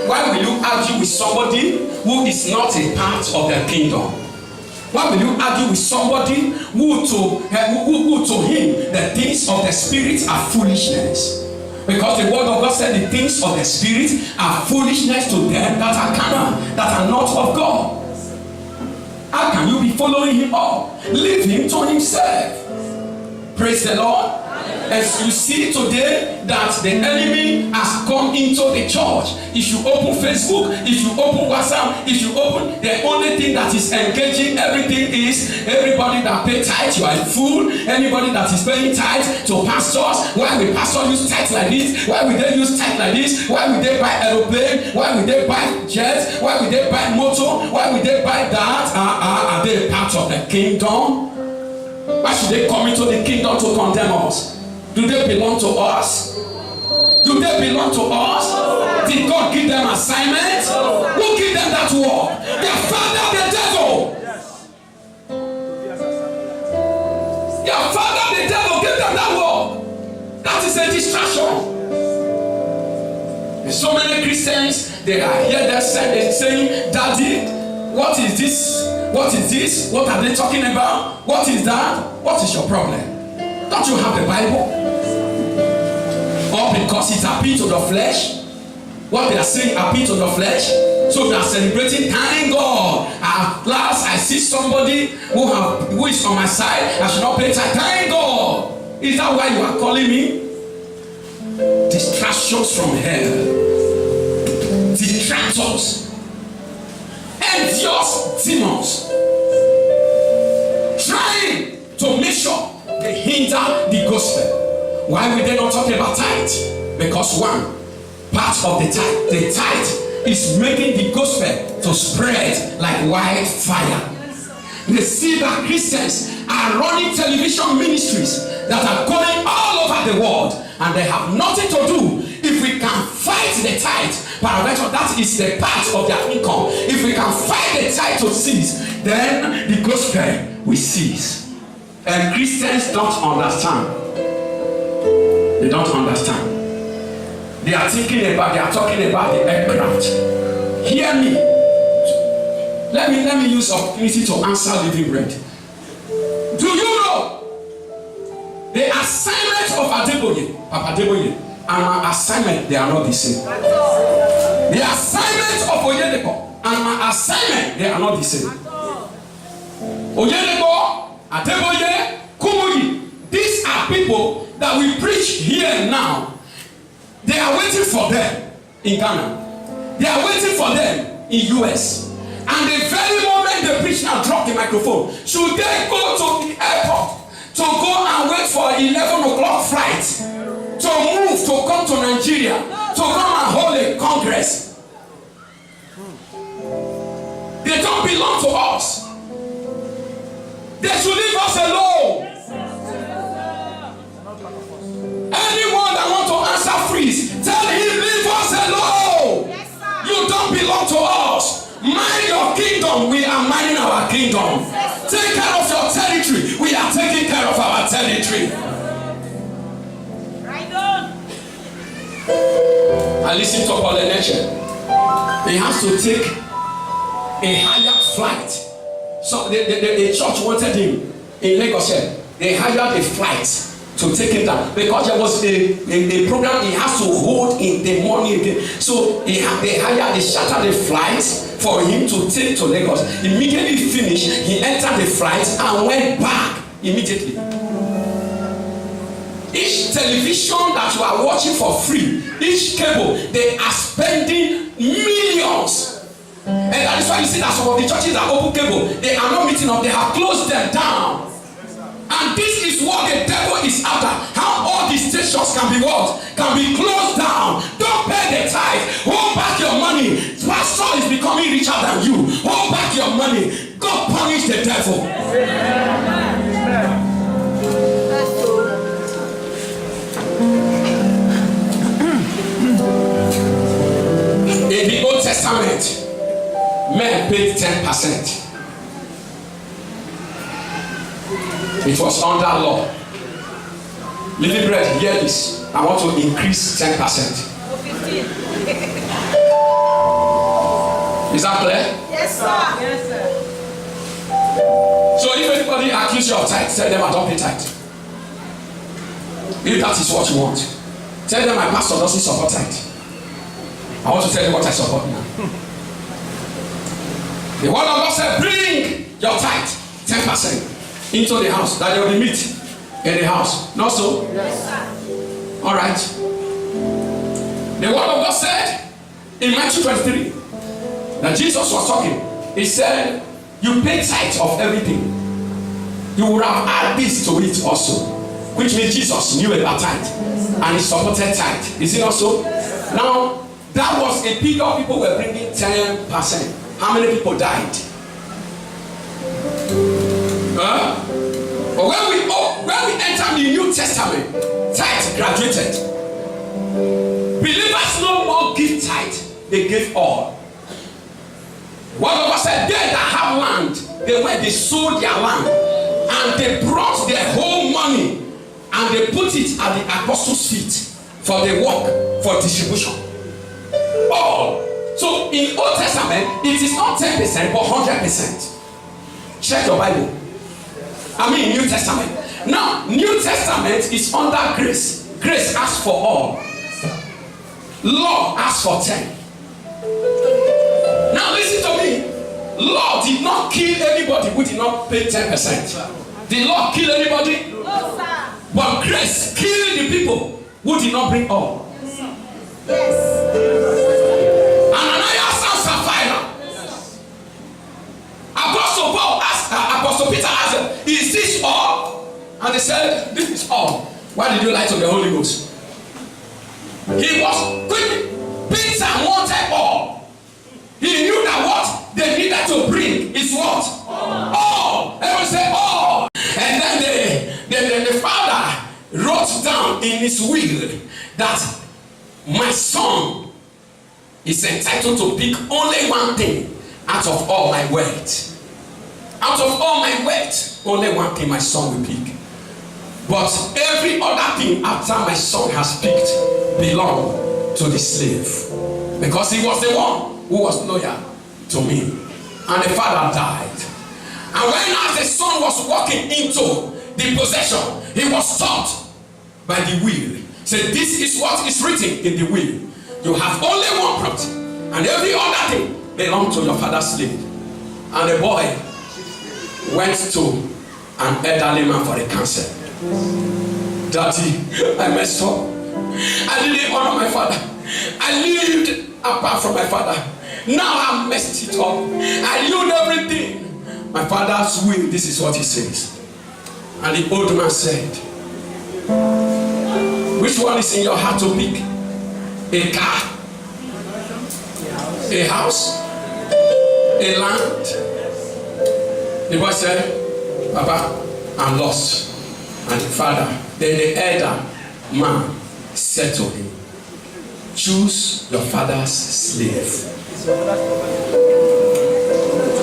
Why will you argue with somebody who is not a part of their kingdom? Why will you argue with somebody who to him the things of the spirit are foolishness? Because the word of God said the things of the spirit are foolishness to them that are carnal, that are not of God. How can you be following him up? Leave him to himself. Praise the Lord. As you see today that the enemy has come into the church. If you open Facebook, if you open WhatsApp, if you open, the only thing that is engaging everything is everybody that pay tithe, you are a fool. Anybody that is paying tithe to pastors, why will pastor use tithe like this? Why will they use tithe like this? Why will they buy aeroplane? Why will they buy jets? Why will they buy motor? Why will they buy that? Are they part of the kingdom? Why should they come into the kingdom to condemn us? Do they belong to us? Do they belong to us? Did God give them assignment? Who gave them that work? Their father, the devil. Their father, the devil, gave them that work. That is a distraction. There's so many Christians, they are here, they're saying, Daddy, what is this? What is this? What are they talking about? What is that? What is your problem? Don't you have the Bible? Or because it appeals to the flesh? What they are saying appeals to the flesh? So they are celebrating, thank God. At last I see somebody who is on my side. I should not pay time. Thank God. Is that why you are calling me? Distractions from hell. Detractors. Envious demons. Trying to make sure they hinder the gospel. Why will they not talk about tithe? Because one part of the tithe is making the gospel to spread like wildfire. They see that Christians are running television ministries that are going all over the world, and they have nothing to do. If we can fight the tithe, paraventure, that is the part of their income. If we can fight the tithe to cease, then the gospel will cease. And Christians don't understand. They don't understand. They are talking about the aircraft. Hear me. Let me use opportunity to answer Living Bread. Do you know the assignment of Adeboye, Papa Adeboye, and my assignment, they are not the same. The assignment of Oyedepo and my assignment, they are not the same. Oyedepo, Adeboye, Kumuyi, these are people that we preach here now. They are waiting for them in Ghana. They are waiting for them in US. And the very moment the preacher drop the microphone, should they go to the airport to go and wait for 11 o'clock flight to move to come to Nigeria to come and hold a congress? They don't belong to us. They should leave us alone. Anyone that wants to answer freeze, tell him leave us alone. You don't belong to us. Mind your kingdom, we are minding our kingdom. Take care of your territory, we are taking care of our territory. Right on. I listen to Paul Eneche. He has to take a higher flight. So the church wanted him in Lagos. They hired a flight to take him down because there was a program he has to hold in the morning. So they chartered a flight for him to take to Lagos. Immediately finished, he entered the flight and went back immediately. Each television that you are watching for free, each cable, they are spending millions. And that is why you see that some of the churches that open cable, they are not meeting up, they have closed them down. And this is what the devil is after. How all these stations can be what? Can be closed down. Don't pay the tithe. Hold back your money. Pastor is becoming richer than you. Hold back your money. God punish the devil. In the Old Testament, men paid 10%. It was under law. Living Bread, hear this. I want to increase 10%. Is that clear? Yes, sir. Yes, sir. So if anybody accuses you of tithe, tell them I don't pay tithe. If that is what you want, tell them my pastor doesn't support tithe. I want to tell you what I support now. The word of God said, bring your tithe, 10%. Into the house that there will be meat. in the house. Not so? Yes. All right. The word of God said in Matthew 23 that Jesus was talking. He said, you pay tithe of everything. You would have added this to it also. Which means Jesus knew about tithe. And he supported tithe. Is it not so? Now, that was a period of people were bringing 10%. How many people died? But when we enter the New Testament, tithe graduated. Believers no more give tithe, they give all. What God said, they that have land, they sold their land and they brought their whole money and they put it at the apostles' feet for the work, for distribution. All. So in Old Testament, it is not 10% but 100%. Check your Bible. I mean New Testament. Now, New Testament is under grace. Grace asks for all. Law asks for 10. Now listen to me. Law did not kill anybody who did not pay 10%. Did law kill anybody? No, sir. But grace killed the people who did not bring all. Yes. Ananias and Sapphira. Apostle Paul asked, Apostle Peter asked, is this all? And they said, this is all. Why did you lie to the Holy Ghost? He was quick. Peter wanted all. He knew that what they needed to bring is what? All. Everyone say all. And then the father wrote down in his will that my son is entitled to pick only one thing out of all my wealth. Out of all my wealth, only one thing my son will pick. But every other thing after my son has picked belong to the slave. Because he was the one who was loyal to me. And the father died. And when as the son was walking into the possession, he was taught by the will. Said, this is what is written in the will. You have only one property. And every other thing belongs to your father's slave. And the boy went to an elderly man for a counsel. Daddy, I messed up. I didn't honor my father. I lived apart from my father. Now I messed it up. I knew everything. My father's will, this is what he says. And the old man said, which one is in your heart to pick? A car? A house? A land? The boy said, Papa, I'm lost. And the father, then the elder man said to him, choose your father's slave.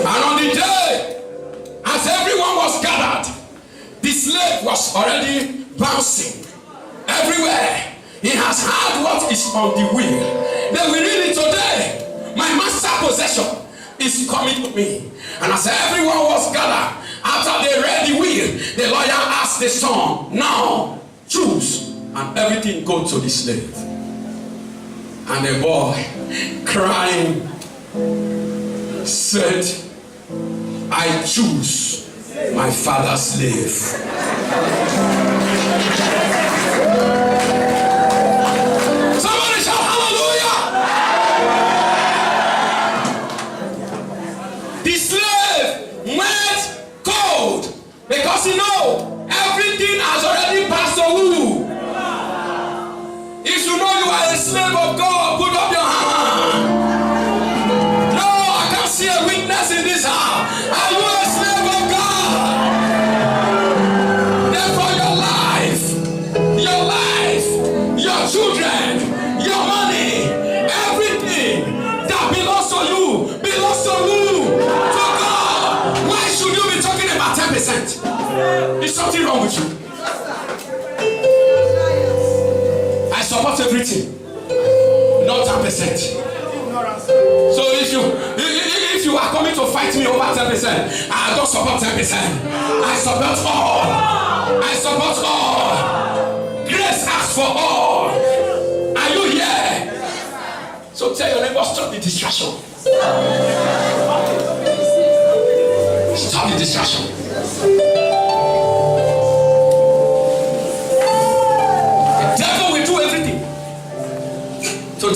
And on the day, as everyone was gathered, the slave was already bouncing everywhere. He has heard what is on the will. Then we read it today. My master possession is coming to me. And as everyone was gathered, after they read the will, the lawyer asked the son, now choose. And everything goes to the slave. And the boy, crying, said, I choose my father's slave. Somebody shout hallelujah! The slave went cold because you know everything has already passed away. If you know you are a slave of God, put up your hand. No, I can't see a witness in this house. Are you a slave of God? Therefore your children, your money, everything that belongs to you, to God. Why should you be talking about 10%? Is something wrong with you? I support everything, not 10%. So if you are coming to fight me over 10%, I don't support 10%. I support all. I support all. Grace asks for all. Are you here? So tell your neighbor, stop the distraction. Stop the distraction.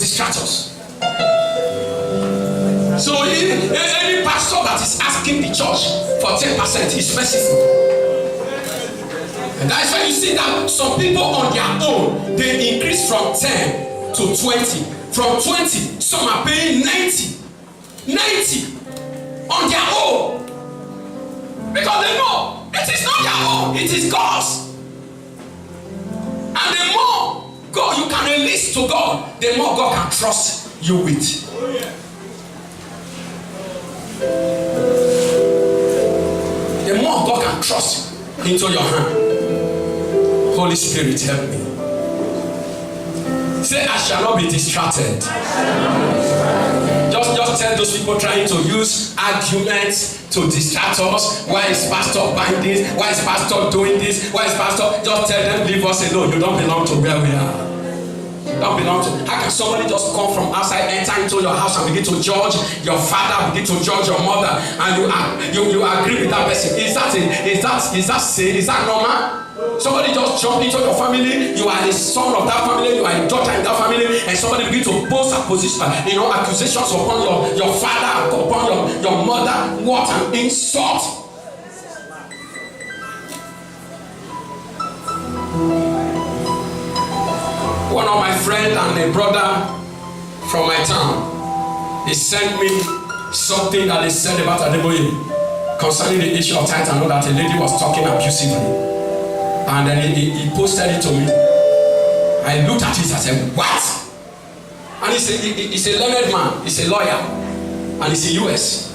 distract us. So any pastor that is asking the church for 10% is merciful. And that's why you see that some people on their own, they increase from 10 to 20. From 20, some are paying 90 on their own. Because they know it is not their own, it is God's. And the more God you can release to God, the more God can trust you with. The more God can trust into your hand. Holy Spirit, help me. Say, I shall not be distracted. Just tell those people trying to use arguments to distract us. Why is pastor buying this? Why is pastor doing this? Why is pastor? Just tell them, leave us alone. You don't belong to where we are. Don't belong to. How can somebody just come from outside, enter into your house and begin to judge your father, begin to judge your mother, and you agree with that person? Is that normal? Somebody just jump into your family. You are the son of that family. You are a daughter in that family, and somebody begin to post accusations upon your father, upon your mother. What an insult! One of my friends and a brother from my town, he sent me something that they said about Adeboye concerning the issue of tithe, and know that a lady was talking abusively. And then he posted it to me. I looked at it, I said, what? And he's a learned man, he's a lawyer, and he's in US.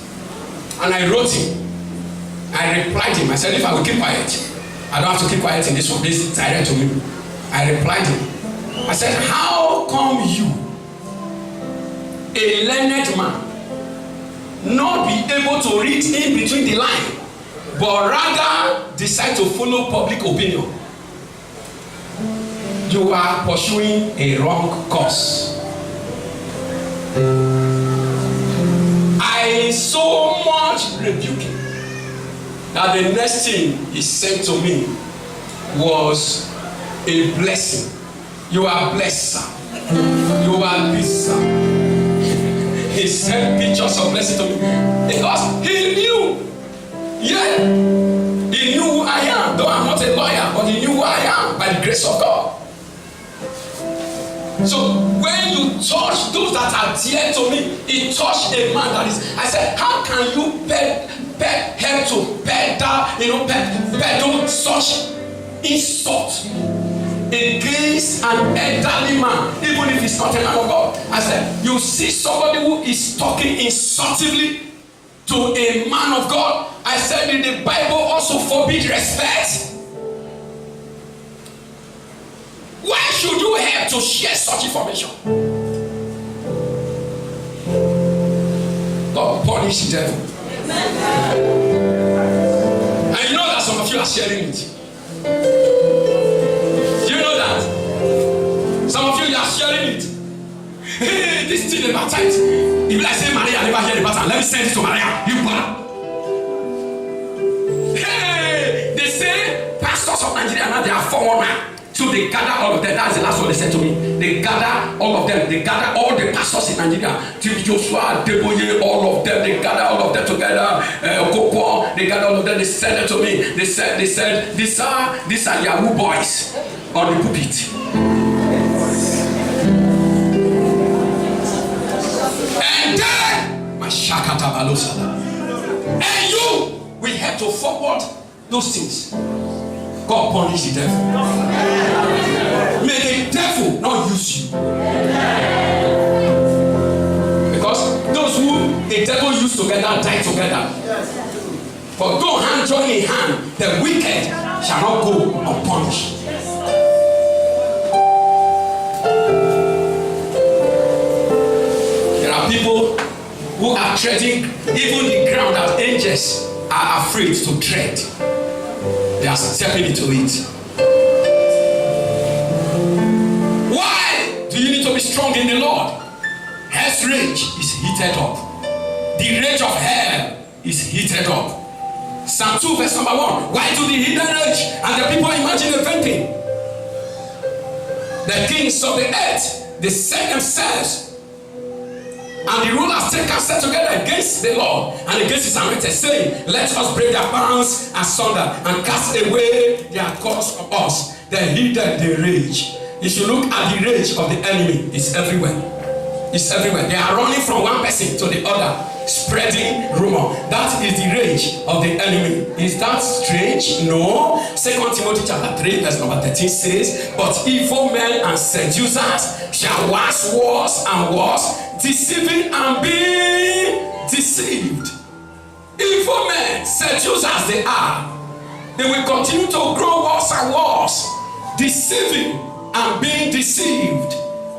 And I wrote him, I replied him, I said, if I will keep quiet, I don't have to keep quiet in this one, please direct to me. I replied him, I said, how come you, a learned man, not be able to read in between the line, but rather decide to follow public opinion? You are pursuing a wrong course. I so much rebuke him that the next thing he said to me was a blessing. You are blessed, sir. You are this, sir. He sent pictures of blessing to me because he knew. Yeah, he knew who I am. Though I'm not a lawyer, but he knew who I am by the grace of God. So when you touch those that are dear to me, he touched a man that is. I said, how can you help to peddle such insult against an elderly man, even if he's not a man of God? I said, you see somebody who is talking insultingly to a man of God. I said, in the Bible also forbid respect. Why should you have to share such information? God punish the devil. And you know that some of you are sharing it. You know that some of you are sharing it. Hey, this thing about tithe. If I say Maria never hear about it, let me send it to Maria. You bother. Hey, they say pastors of Nigeria now they are 419. So they gather all of them. That's the last one they said to me. They gather all of them. They gather all the pastors in Nigeria. Till Joshua, Deboye, all of them. They gather all of them together. Kopo, they gather all of them. They sent it to me. They said, these are Yahoo boys on the pulpit. And then, Mashakata Balosala. And you, we have to forward those things. God punish the devil. May the devil not use you. Because those who the devil used together die together. For though hand join in hand, the wicked shall not go unpunished. There are people who are treading even the ground that angels are afraid to tread. They are stepping into it. Why do you need to be strong in the Lord? Hell's rage is heated up. The rage of hell is heated up. Psalm 2 verse number 1. Why do the heathen rage and the people imagine a fainting? The kings of the earth, they set themselves, and the rulers take counsel together against the Lord and against his anointed, saying, let us break their bounds asunder and cast away their cause from us. Then heeded the rage. You should look at the rage of the enemy. It's everywhere. It's everywhere. They are running from one person to the other, spreading rumor. That is the rage of the enemy. Is that strange? No. 2 Timothy chapter 3 verse number 13 says, but evil men and seducers shall wax worse and worse, deceiving and being deceived. Evil men, seduced as they are, they will continue to grow worse and worse, deceiving and being deceived.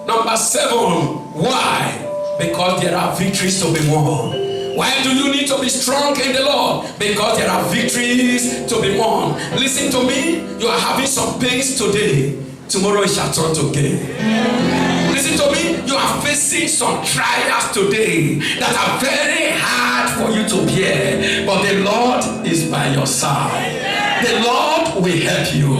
Number 7, why? Because there are victories to be won. Why do you need to be strong in the Lord? Because there are victories to be won. Listen to me, you are having some pains today. Tomorrow it shall turn to gain. Listen to me, you are facing some trials today that are very hard for you to bear. But the Lord is by your side. The Lord will help you.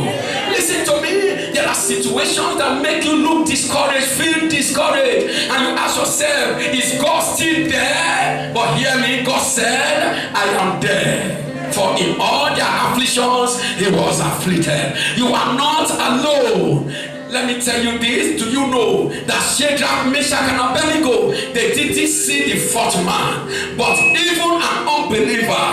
Listen to me, there are situations that make you look discouraged, feel discouraged, and you ask yourself, is God still there? But hear me, God said, I am there. For in all their afflictions, he was afflicted. You are not alone. Let me tell you this. Do you know that Shadrach, Meshach, and Abednego, they didn't see the fourth man, but even an unbeliever,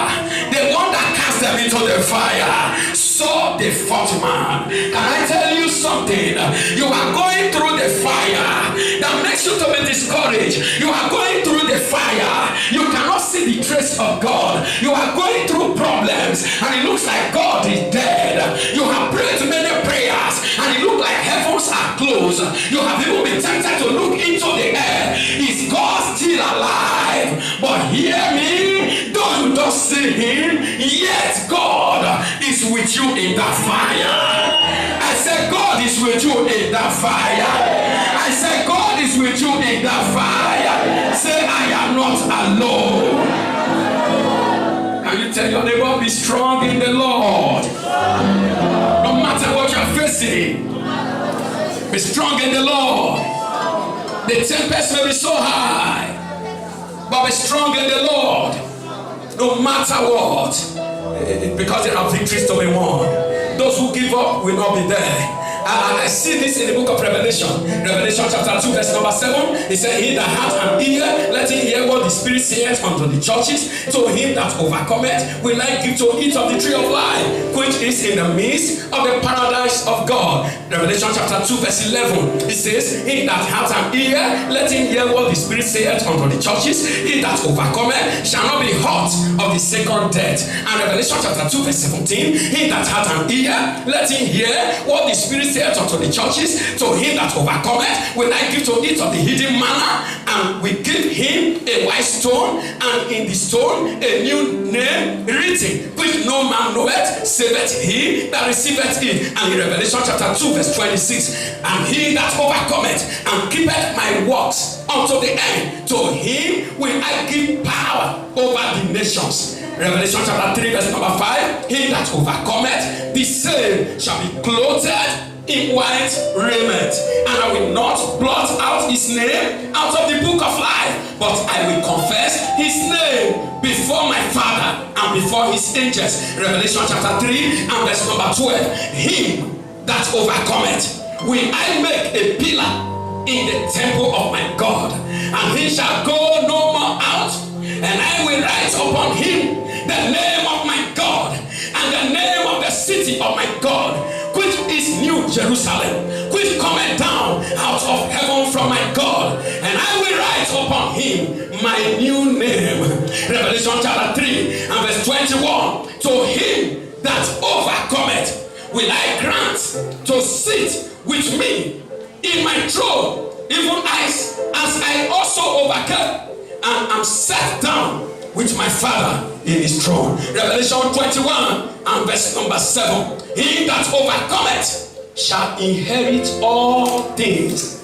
the one that cast them into the fire, saw the fourth man. Can I tell you something? You are going through the fire that makes you to be discouraged. You are going through the fire. You cannot see the trace of God. You are going through problems, and it looks like God is dead. You have prayed many prayers, and it looks like heavens are closed. You have even been tempted to look into the air. Is God still alive? But hear me, though you don't see him, yet God is with you in that fire. I said God is with you in that fire. I said God is with you in that fire. Say, I am not alone. Can you tell your neighbor, be strong in the Lord? No matter what you're facing, be strong in the Lord. The tempest may be so high, but be strong in the Lord. No matter what, because there are victories to be won. Those who give up will not be there. I see this in the book of Revelation. Revelation chapter 2 verse number 7. It said, he that hath an ear, let him hear what the Spirit saith unto the churches. To him that overcometh will I give to eat of the tree of life, which is in the midst of the paradise of God. Revelation chapter 2 verse 11. It says, he that hath an ear, let him hear what the Spirit saith unto the churches. He that overcometh shall not be hurt of the second death. And Revelation chapter 2 verse 17. He that hath an ear, let him hear what the Spirit saith unto the churches. To him that overcometh will I give to eat of the hidden manna, and we give him a white stone, and in the stone a new name written, which no man knoweth, saveth he that receiveth it. And in Revelation chapter 2 verse 26, and he that overcometh and keepeth my works unto the end, to him will I give power over the nations. Revelation chapter 3 verse number 5, he that overcometh, the same shall be clothed in white raiment, and I will not blot out his name out of the book of life, but I will confess his name before my Father and before his angels. Revelation chapter 3 and verse number 12, him that overcometh will I make a pillar in the temple of my God, and he shall go no more out, and I will write upon him the name of my God and the name of the city of my God, which is New Jerusalem, which cometh down out of heaven from my God, and I will write upon him my new name. Revelation chapter 3 and verse 21, to him that overcometh will I grant to sit with me in my throne, even as I also overcame and am set down with my Father in his throne. Revelation 21 and verse number 7. He that overcometh shall inherit all things,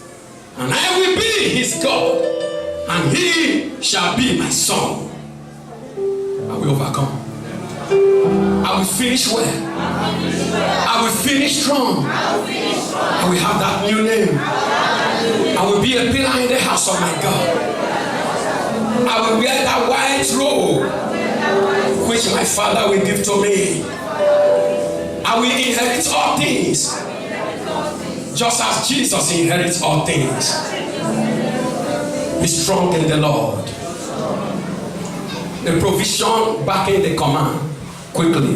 and I will be his God, and he shall be my son. I will overcome. I will finish well. I will finish strong. I will have that new name. I will be a pillar in the house of my God. I will wear that white robe which my Father will give to me. I will inherit all things, just as Jesus inherits all things. Be strong in the Lord. The provision backing the command. Quickly.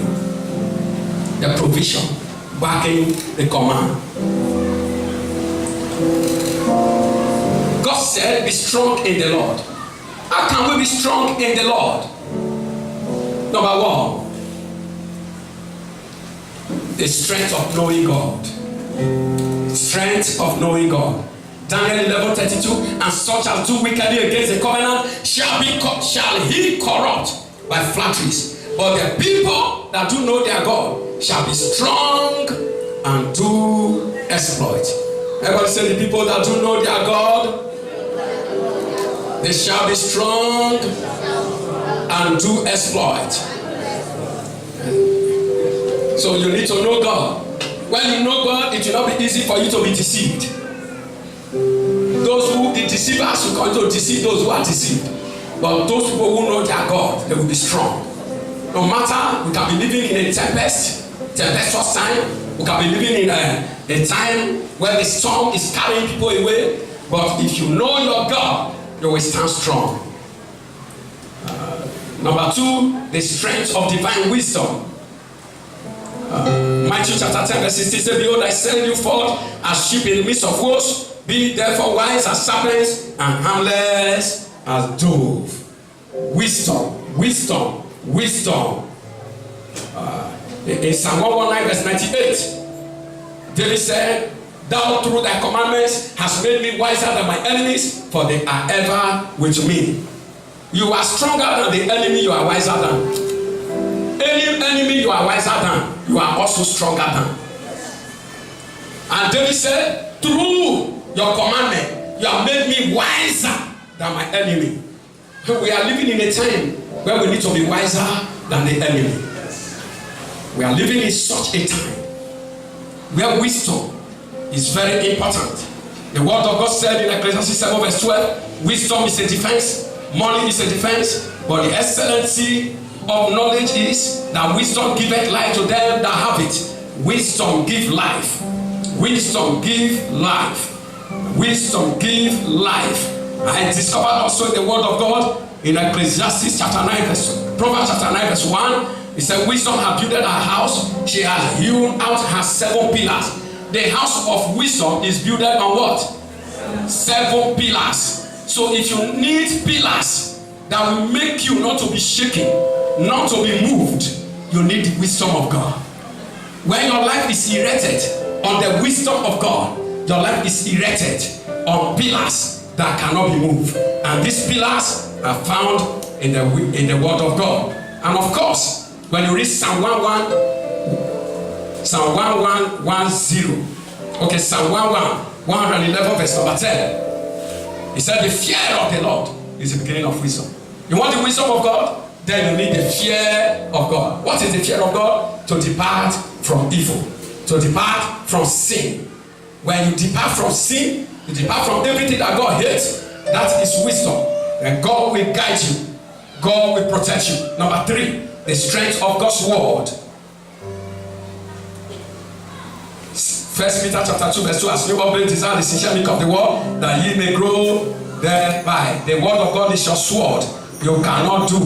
The provision backing the command. God said, be strong in the Lord. How can we be strong in the Lord? Number one, the strength of knowing God. Strength of knowing God. Daniel 11:32, and such as do wickedly against the covenant shall he corrupt by flatteries. But the people that do know their God shall be strong and do exploit. Everybody say, the people that do know their God, they shall be strong and do exploit. So you need to know God. When you know God, it will not be easy for you to be deceived. Those who, the deceivers, will come to deceive those who are deceived. But those people who know their God, they will be strong. No matter, we can be living in a tempestuous time. We can be living in a time where the storm is carrying people away. But if you know your God, you will stand strong. Number two, the strength of divine wisdom. Matthew chapter 10 verse 16 says, behold, I send you forth as sheep in the midst of wolves. Be therefore wise as serpents and harmless as dove. Wisdom. In Psalm 119 verse 98, David said, thou through thy commandments hast made me wiser than my enemies, for they are ever with me. You are stronger than the enemy you are wiser than. Any enemy you are wiser than, you are also stronger than. And David said, through your commandment, you have made me wiser than my enemy. We are living in a time where we need to be wiser than the enemy. We are living in such a time where wisdom is very important. The word of God said in Ecclesiastes 7 verse 12, wisdom is a defense, money is a defense, but the excellency of knowledge is that wisdom giveth life to them that have it. Wisdom give life. Wisdom give life. Wisdom give life. I discovered also in the word of God in Ecclesiastes chapter 9 verse, Proverbs chapter 9 verse 1, it said, wisdom hath builded her house, she has hewn out her 7 pillars. The house of wisdom is built on what? 7 pillars. So if you need pillars that will make you not to be shaken, not to be moved, you need the wisdom of God. When your life is erected on the wisdom of God, your life is erected on pillars that cannot be moved. And these pillars are found in the word of God. And of course, when you read Psalm 1110, okay, Psalm 111 verse number 10, he said, the fear of the Lord is the beginning of wisdom. You want the wisdom of God? Then you need the fear of God. What is the fear of God? To depart from evil, to depart from sin. When you depart from sin, you depart from everything that God hates. That is wisdom. And God will guide you. God will protect you. Number 3, the strength of God's word. 1 Peter chapter 2 verse 2, as you obey desire the sincere milk of the word, that ye may grow thereby. The word of God is your sword. You cannot do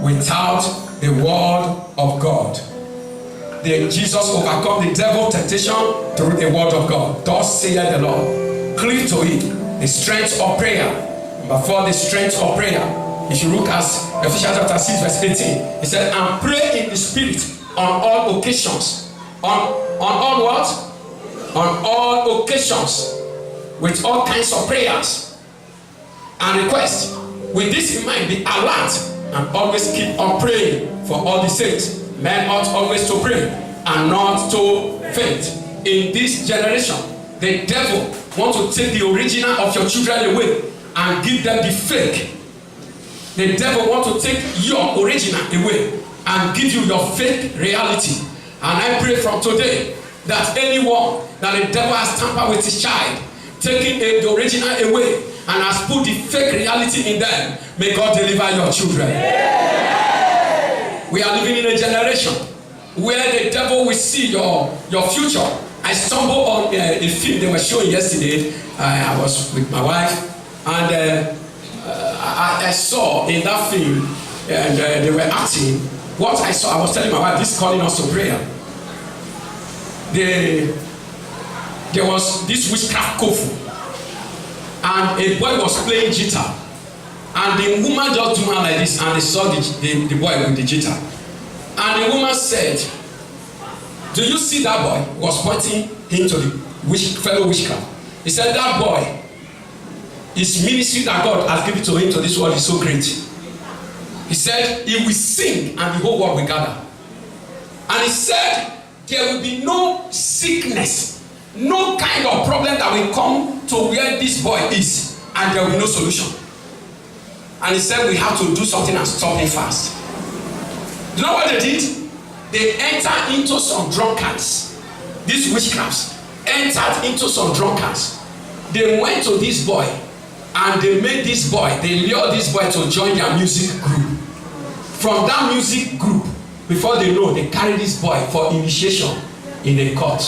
without the word of God. Jesus overcome the devil's temptation through the word of God. Thus saith the Lord. Cleave to it. The strength of prayer. Number 4, the strength of prayer. If you look at Ephesians chapter 6 verse 18, he said, and pray in the spirit on all occasions. On all what? On all occasions. With all kinds of prayers and requests. With this in mind, be alert and always keep on praying for all the saints. Men ought always to pray and not to faint. In this generation, the devil wants to take the original of your children away and give them the fake. The devil wants to take your original away and give you your fake reality. And I pray from today that anyone that the devil has tampered with his child, taken the original away and has put the fake reality in them. May God deliver your children. We are living in a generation where the devil will see your future. I stumbled on a film they were showing yesterday. I was with my wife, and I saw in that film, and they were acting. What I saw, I was telling my wife, this is calling us to prayer. There was this witchcraft kofu, and a boy was playing guitar, and the woman just do like this, and they saw the boy with the guitar, and the woman said, "Do you see that boy?" Was pointing him to the fellow witchcraft. He said, "That boy, his ministry that God has given to him to this world is so great." He said, "He will sing, and the whole world will gather." And he said, "There will be no sickness, no kind of problem that will come to where this boy is, and there will be no solution." And he said, "We have to do something and stop him fast." You know what they did? They entered into some drunkards. These witchcrafts entered into some drunkards. They went to this boy, and they lured this boy to join their music group. From that music group, before they know, they carry this boy for initiation in a court.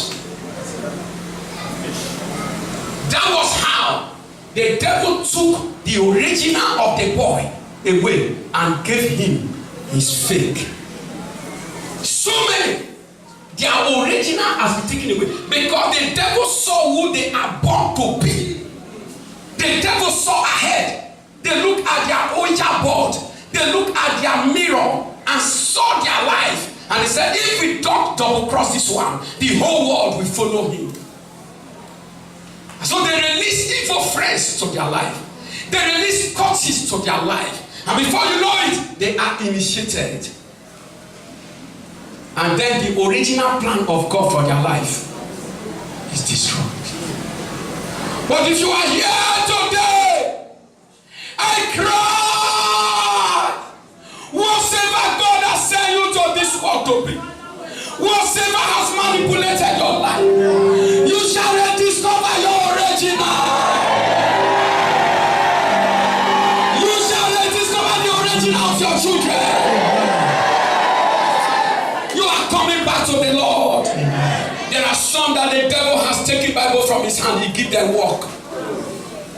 That was how the devil took the original of the boy away and gave him his fake. So many, their original has been taken away because the devil saw who they are born to be. The devil saw ahead. They look at their Ouija board. They look at their mirror and saw their life. And they said, if we don't double cross this one, the whole world will follow him. So they release evil friends to their life. They release curses to their life. And before you know it, they are initiated. And then the original plan of God for their life is destroyed. But if you are here today, I cry. Whatever God has sent you to this world to be, whatever has manipulated your life, you shall rediscover your original. You shall rediscover the original of your children. You are coming back to the Lord. There are some that the devil has taken Bible from his hand. He give them work.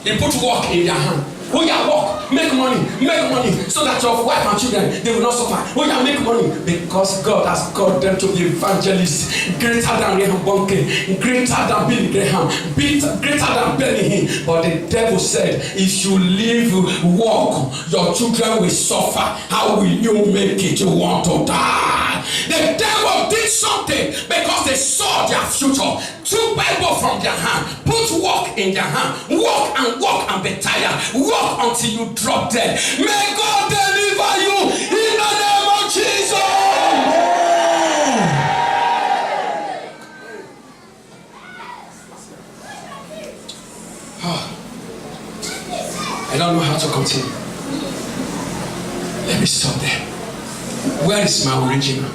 He put work in their hand. Oh yeah, work, make money, so that your wife and children, they will not suffer. Oh yeah, make money, because God has called them to be evangelists, greater than Reham Bonke, greater than Billy Graham, greater than Benny Hinn. But the devil said, if you leave work, your children will suffer. How will you make it? You want to die. The devil did something because they saw their future. Took Bible from their hand, put work in their hand, walk and be tired, walk until you drop dead. May God deliver you in the name of Jesus. I don't know how to continue. Let me stop there. Where is my original?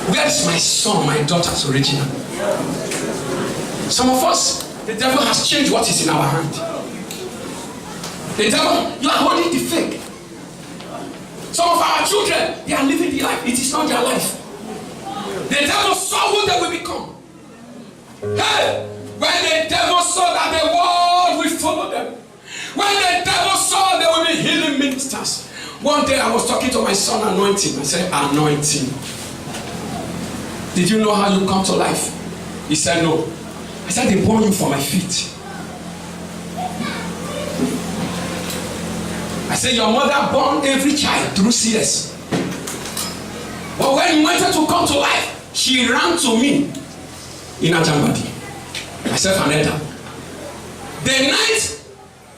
Where is my son, my daughter's original? Some of us, the devil has changed what is in our hand. The devil, you are holding the fake. Some of our children, they are living the life. It is not their life. The devil saw who they will become. Hey, when the devil saw that the world will follow them, when the devil saw they will be healing ministers. One day I was talking to my son, anointing. I said, anointing. Did you know how you come to life? He said, no. I said, they born you for my feet. I said, your mother born every child through CS. But when you wanted to come to life, she ran to me in Ajambadi. Myself and Eda.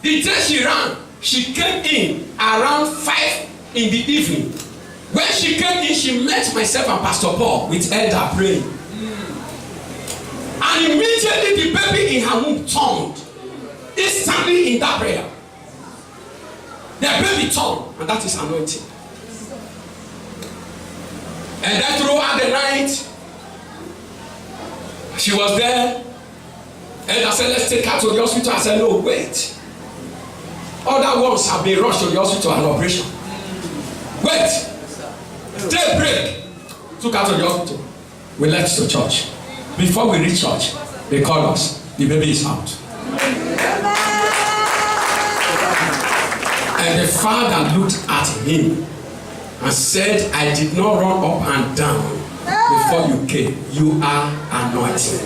The day she ran, she came in around 5 in the evening. When she came in, she met myself and Pastor Paul with Elder praying. And immediately the baby in her womb turned. Instantly in that prayer. The baby turned, and that is anointing. And then throughout the night, She was there, and I said, let's take her to the hospital. I said, no, wait. Other ones have been rushed to the hospital and operation. Wait. Daybreak. Took her to the hospital. We left to church. Before we reached church, they called us. The baby is out. And the father looked at him and said, I did not run up and down before you came. You are anointed.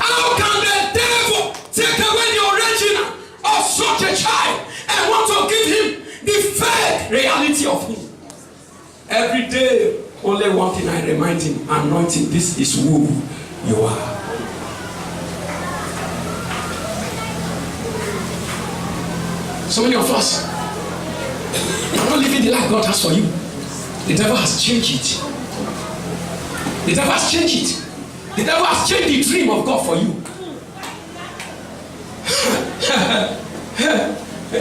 How can the devil take away the original of such a child and want to give him the fake reality of him? Every day, only one thing I remind him, anointing, this is who you are. So many of us are not living the life God has for you. The devil has changed it. The devil has changed it. The devil has changed the dream of God for you.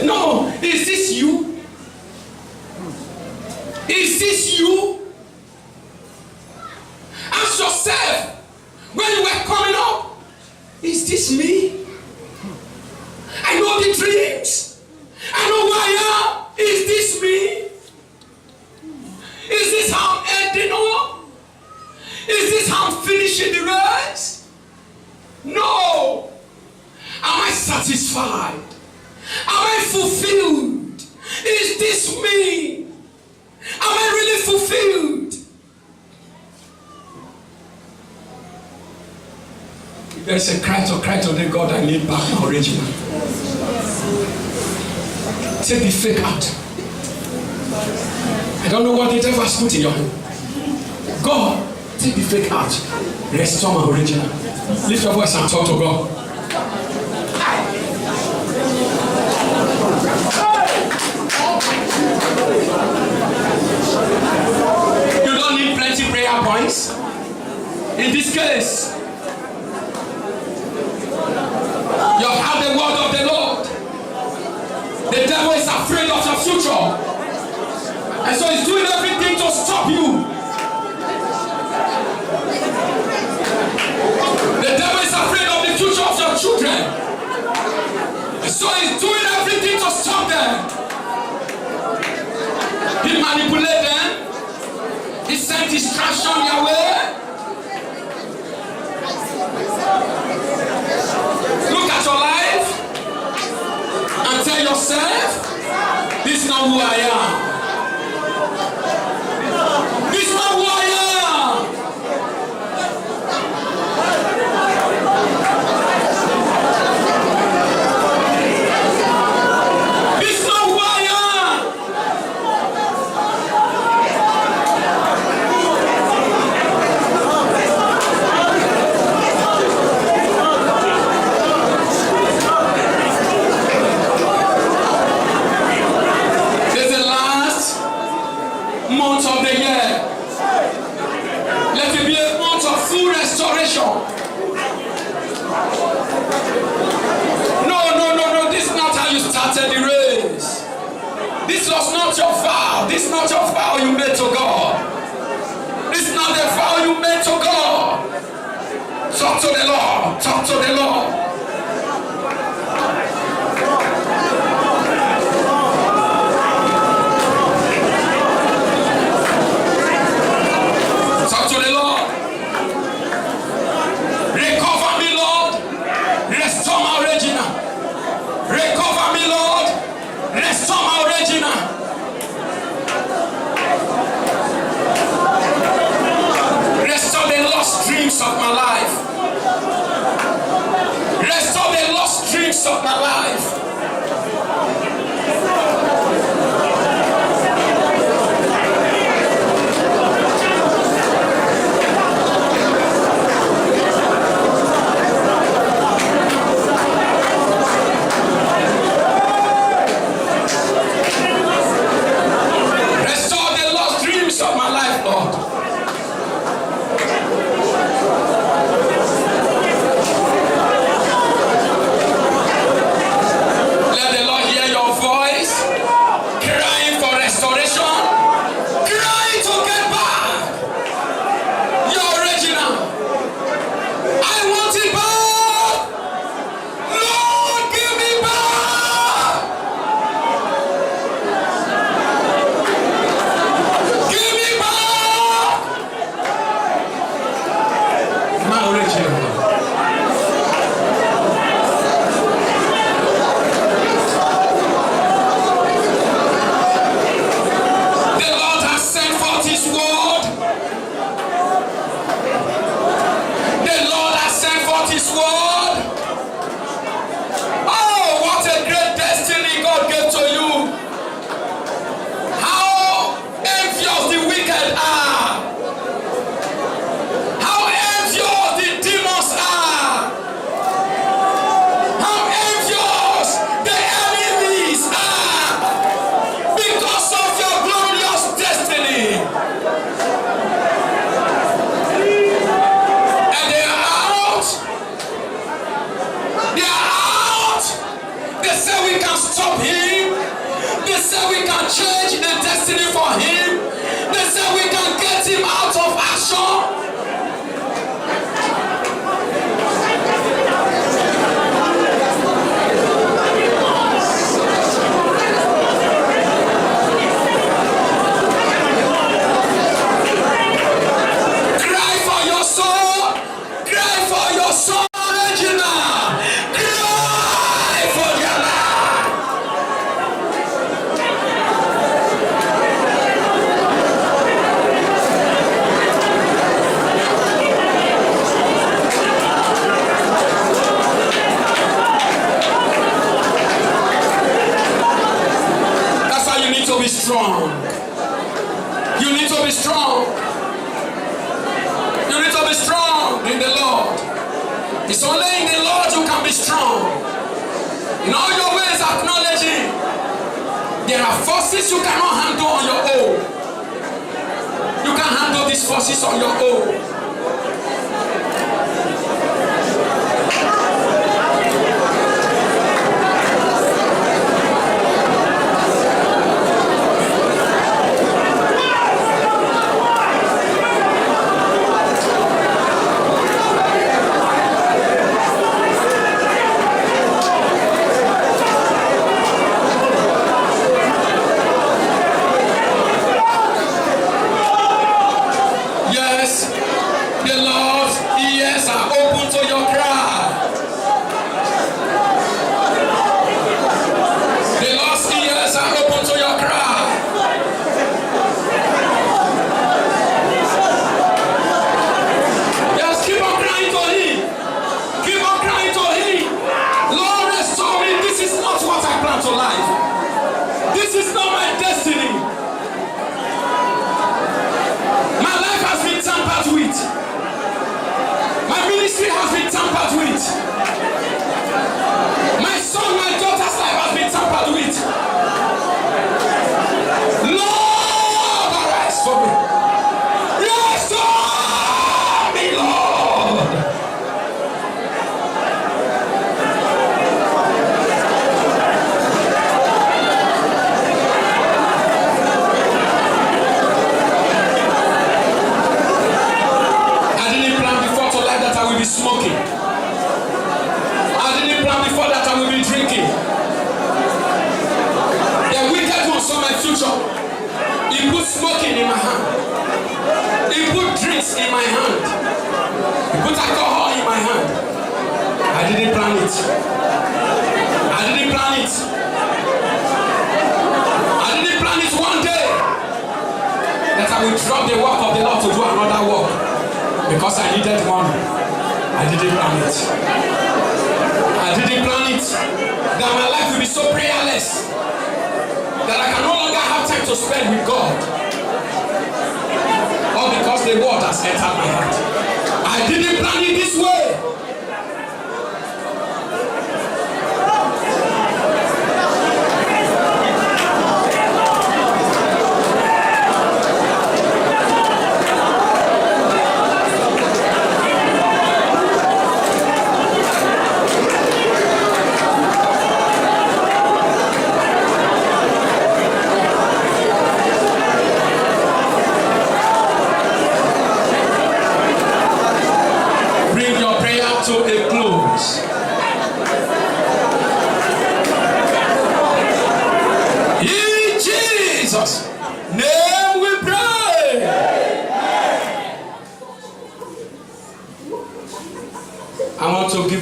No, is this you? Is this you? Ask yourself, when you were coming up, is this me? I know the dreams. I know who I am. Is this me? Is this how I'm ending up? Is this how I'm finishing the race? No. Am I satisfied? Am I fulfilled? Is this me? Am I really fulfilled? If there is a cry to the God, I need back my original. Take the fake out. I don't know what the devil has put in your hand. God, take the fake out. Restore my original. Lift your voice and talk to God. You don't need plenty prayer points. In this case, you have the word of the Lord. The devil is afraid of your future. And so he's doing everything to stop you. The devil is afraid of the future of your children. And so he's doing everything to stop them. He manipulates them. He sent distraction your way. Look at your life and tell yourself, this is not who I am. This is not who I am. This is not who I am. This is the last month of the year. Let it be a month of full restoration. No. This is not how you started the race. This was not your vow. This is not your vow you made to God. This is not the vow you made to God. Talk to the Lord. Talk to the Lord. Talk to the Lord. Recover me, Lord. Restore my original. Recover me, Lord. Restore my original. Restore the lost dreams of my life. Restore the lost dreams of my life. Restore the lost dreams of my life, Lord. strong. You need to be strong. You need to be strong in the Lord. It's only in the Lord you can be strong. In all your ways acknowledging. There are forces you cannot handle on your own. You can handle these forces on your own. Because I needed money. I didn't plan it. I didn't plan it. That my life will be so prayerless that I can no longer have time to spend with God. All because the word has entered my heart. I didn't plan it this way.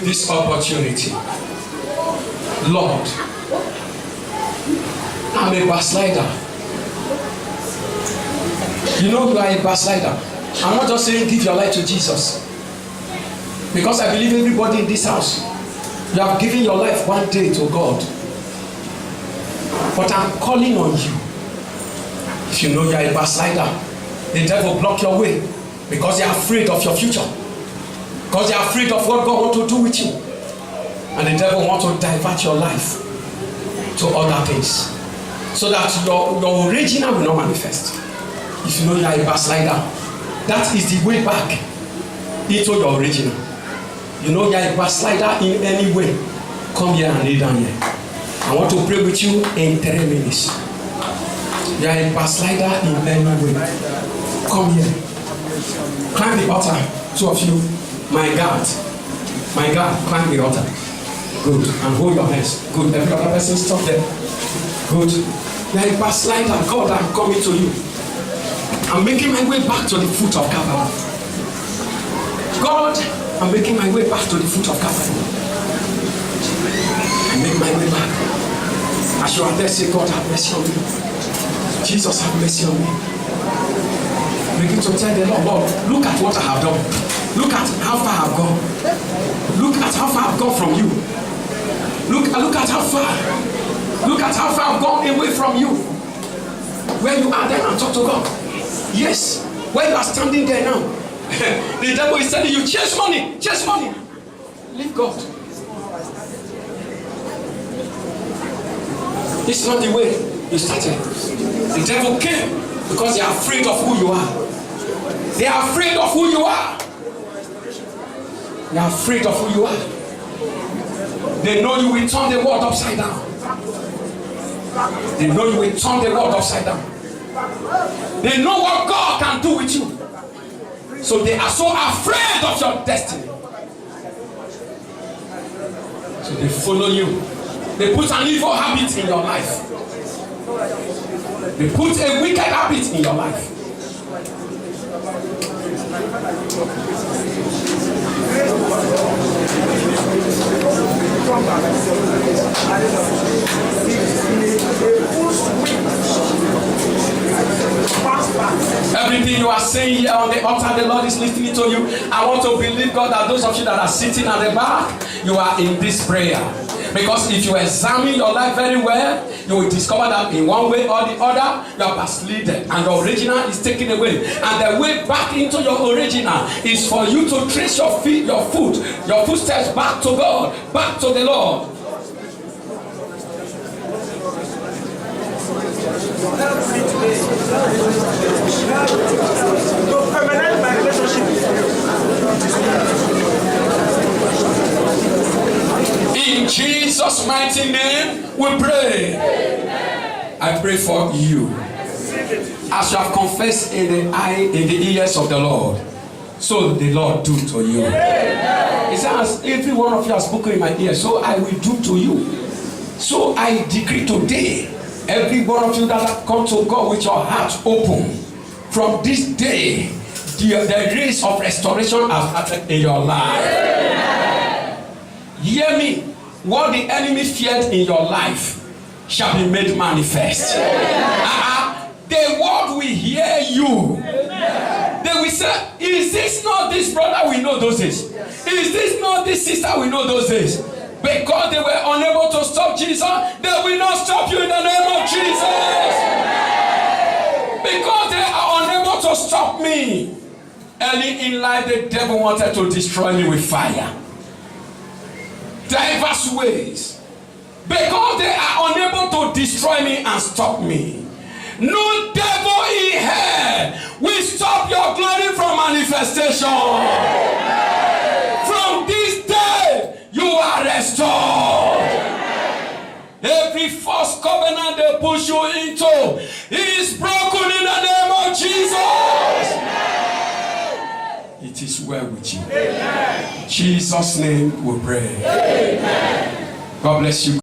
This opportunity. Lord, I'm a backslider. You know you are a backslider. I'm not just saying give your life to Jesus. Because I believe everybody in this house, you have given your life one day to God. But I'm calling on you. If you know you are a backslider, the devil block your way because you are afraid of your future. Because you are afraid of what God wants to do with you. And the devil wants to divert your life to other things. So that your original will not manifest. If you know you are a backslider, that is the way back into your original. You know you are a backslider in any way. Come here and lay down here. I want to pray with you in 3 minutes. You are a backslider in any way. Come here. Climb the altar, 2 of you. My God, climb the altar. Good. And hold your hands. Good. Every other person stop there. Good. You are a backslider. God, I'm coming to you. I'm making my way back to the foot of Calvary. God, I'm making my way back to the foot of Calvary. I make my way back. As you are there, say, God, have mercy on me. Jesus, have mercy on me. Begin to tell the Lord, Lord, look at what I have done. Look at how far I've gone. Look at how far I've gone from you. Look at how far. Look at how far I've gone away from you. Where you are there and talk to God. Yes. Where you are standing there now. The devil is telling you, chase money, chase money. Leave God. This is not the way you started. The devil came because they are afraid of who you are. They are afraid of who you are. They are afraid of who you are. They know you will turn the world upside down. They know you will turn the world upside down. They know what God can do with you. So they are so afraid of your destiny. So they follow you. They put an evil habit in your life. They put a wicked habit in your life. Everything you are saying here on the altar, the Lord is listening to you. I want to believe, God, that those of you that are sitting at the back, you are in this prayer. Because if you examine your life very well, you will discover that in one way or the other, you are backslidden and your original is taken away. And the way back into your original is for you to trace your feet, your footsteps back to God, back to the Lord. In Jesus' mighty name, we pray. Amen. I pray for you. As you have confessed in the ears of the Lord, so the Lord do to you. Amen. He says, every one of you has spoken in my ear, so I will do to you. So I decree today, every one of you that have come to God with your heart open, from this day, the race of restoration has started in your life. Amen. Hear me. What the enemy feared in your life shall be made manifest. The world will hear you. Amen. They will say, is this not this brother we know those days? Is this not this sister we know those days? Because they were unable to stop Jesus, they will not stop you in the name of Jesus. Because they are unable to stop me. Early in life, the devil wanted to destroy me with fire. Diverse ways. Because they are unable to destroy me and stop me. No devil in hell will stop your glory from manifestation. From this day, you are restored. Every false covenant they push you into is broken in the name of Jesus. It is well with you. Amen. In Jesus' name we pray. Amen. God bless you.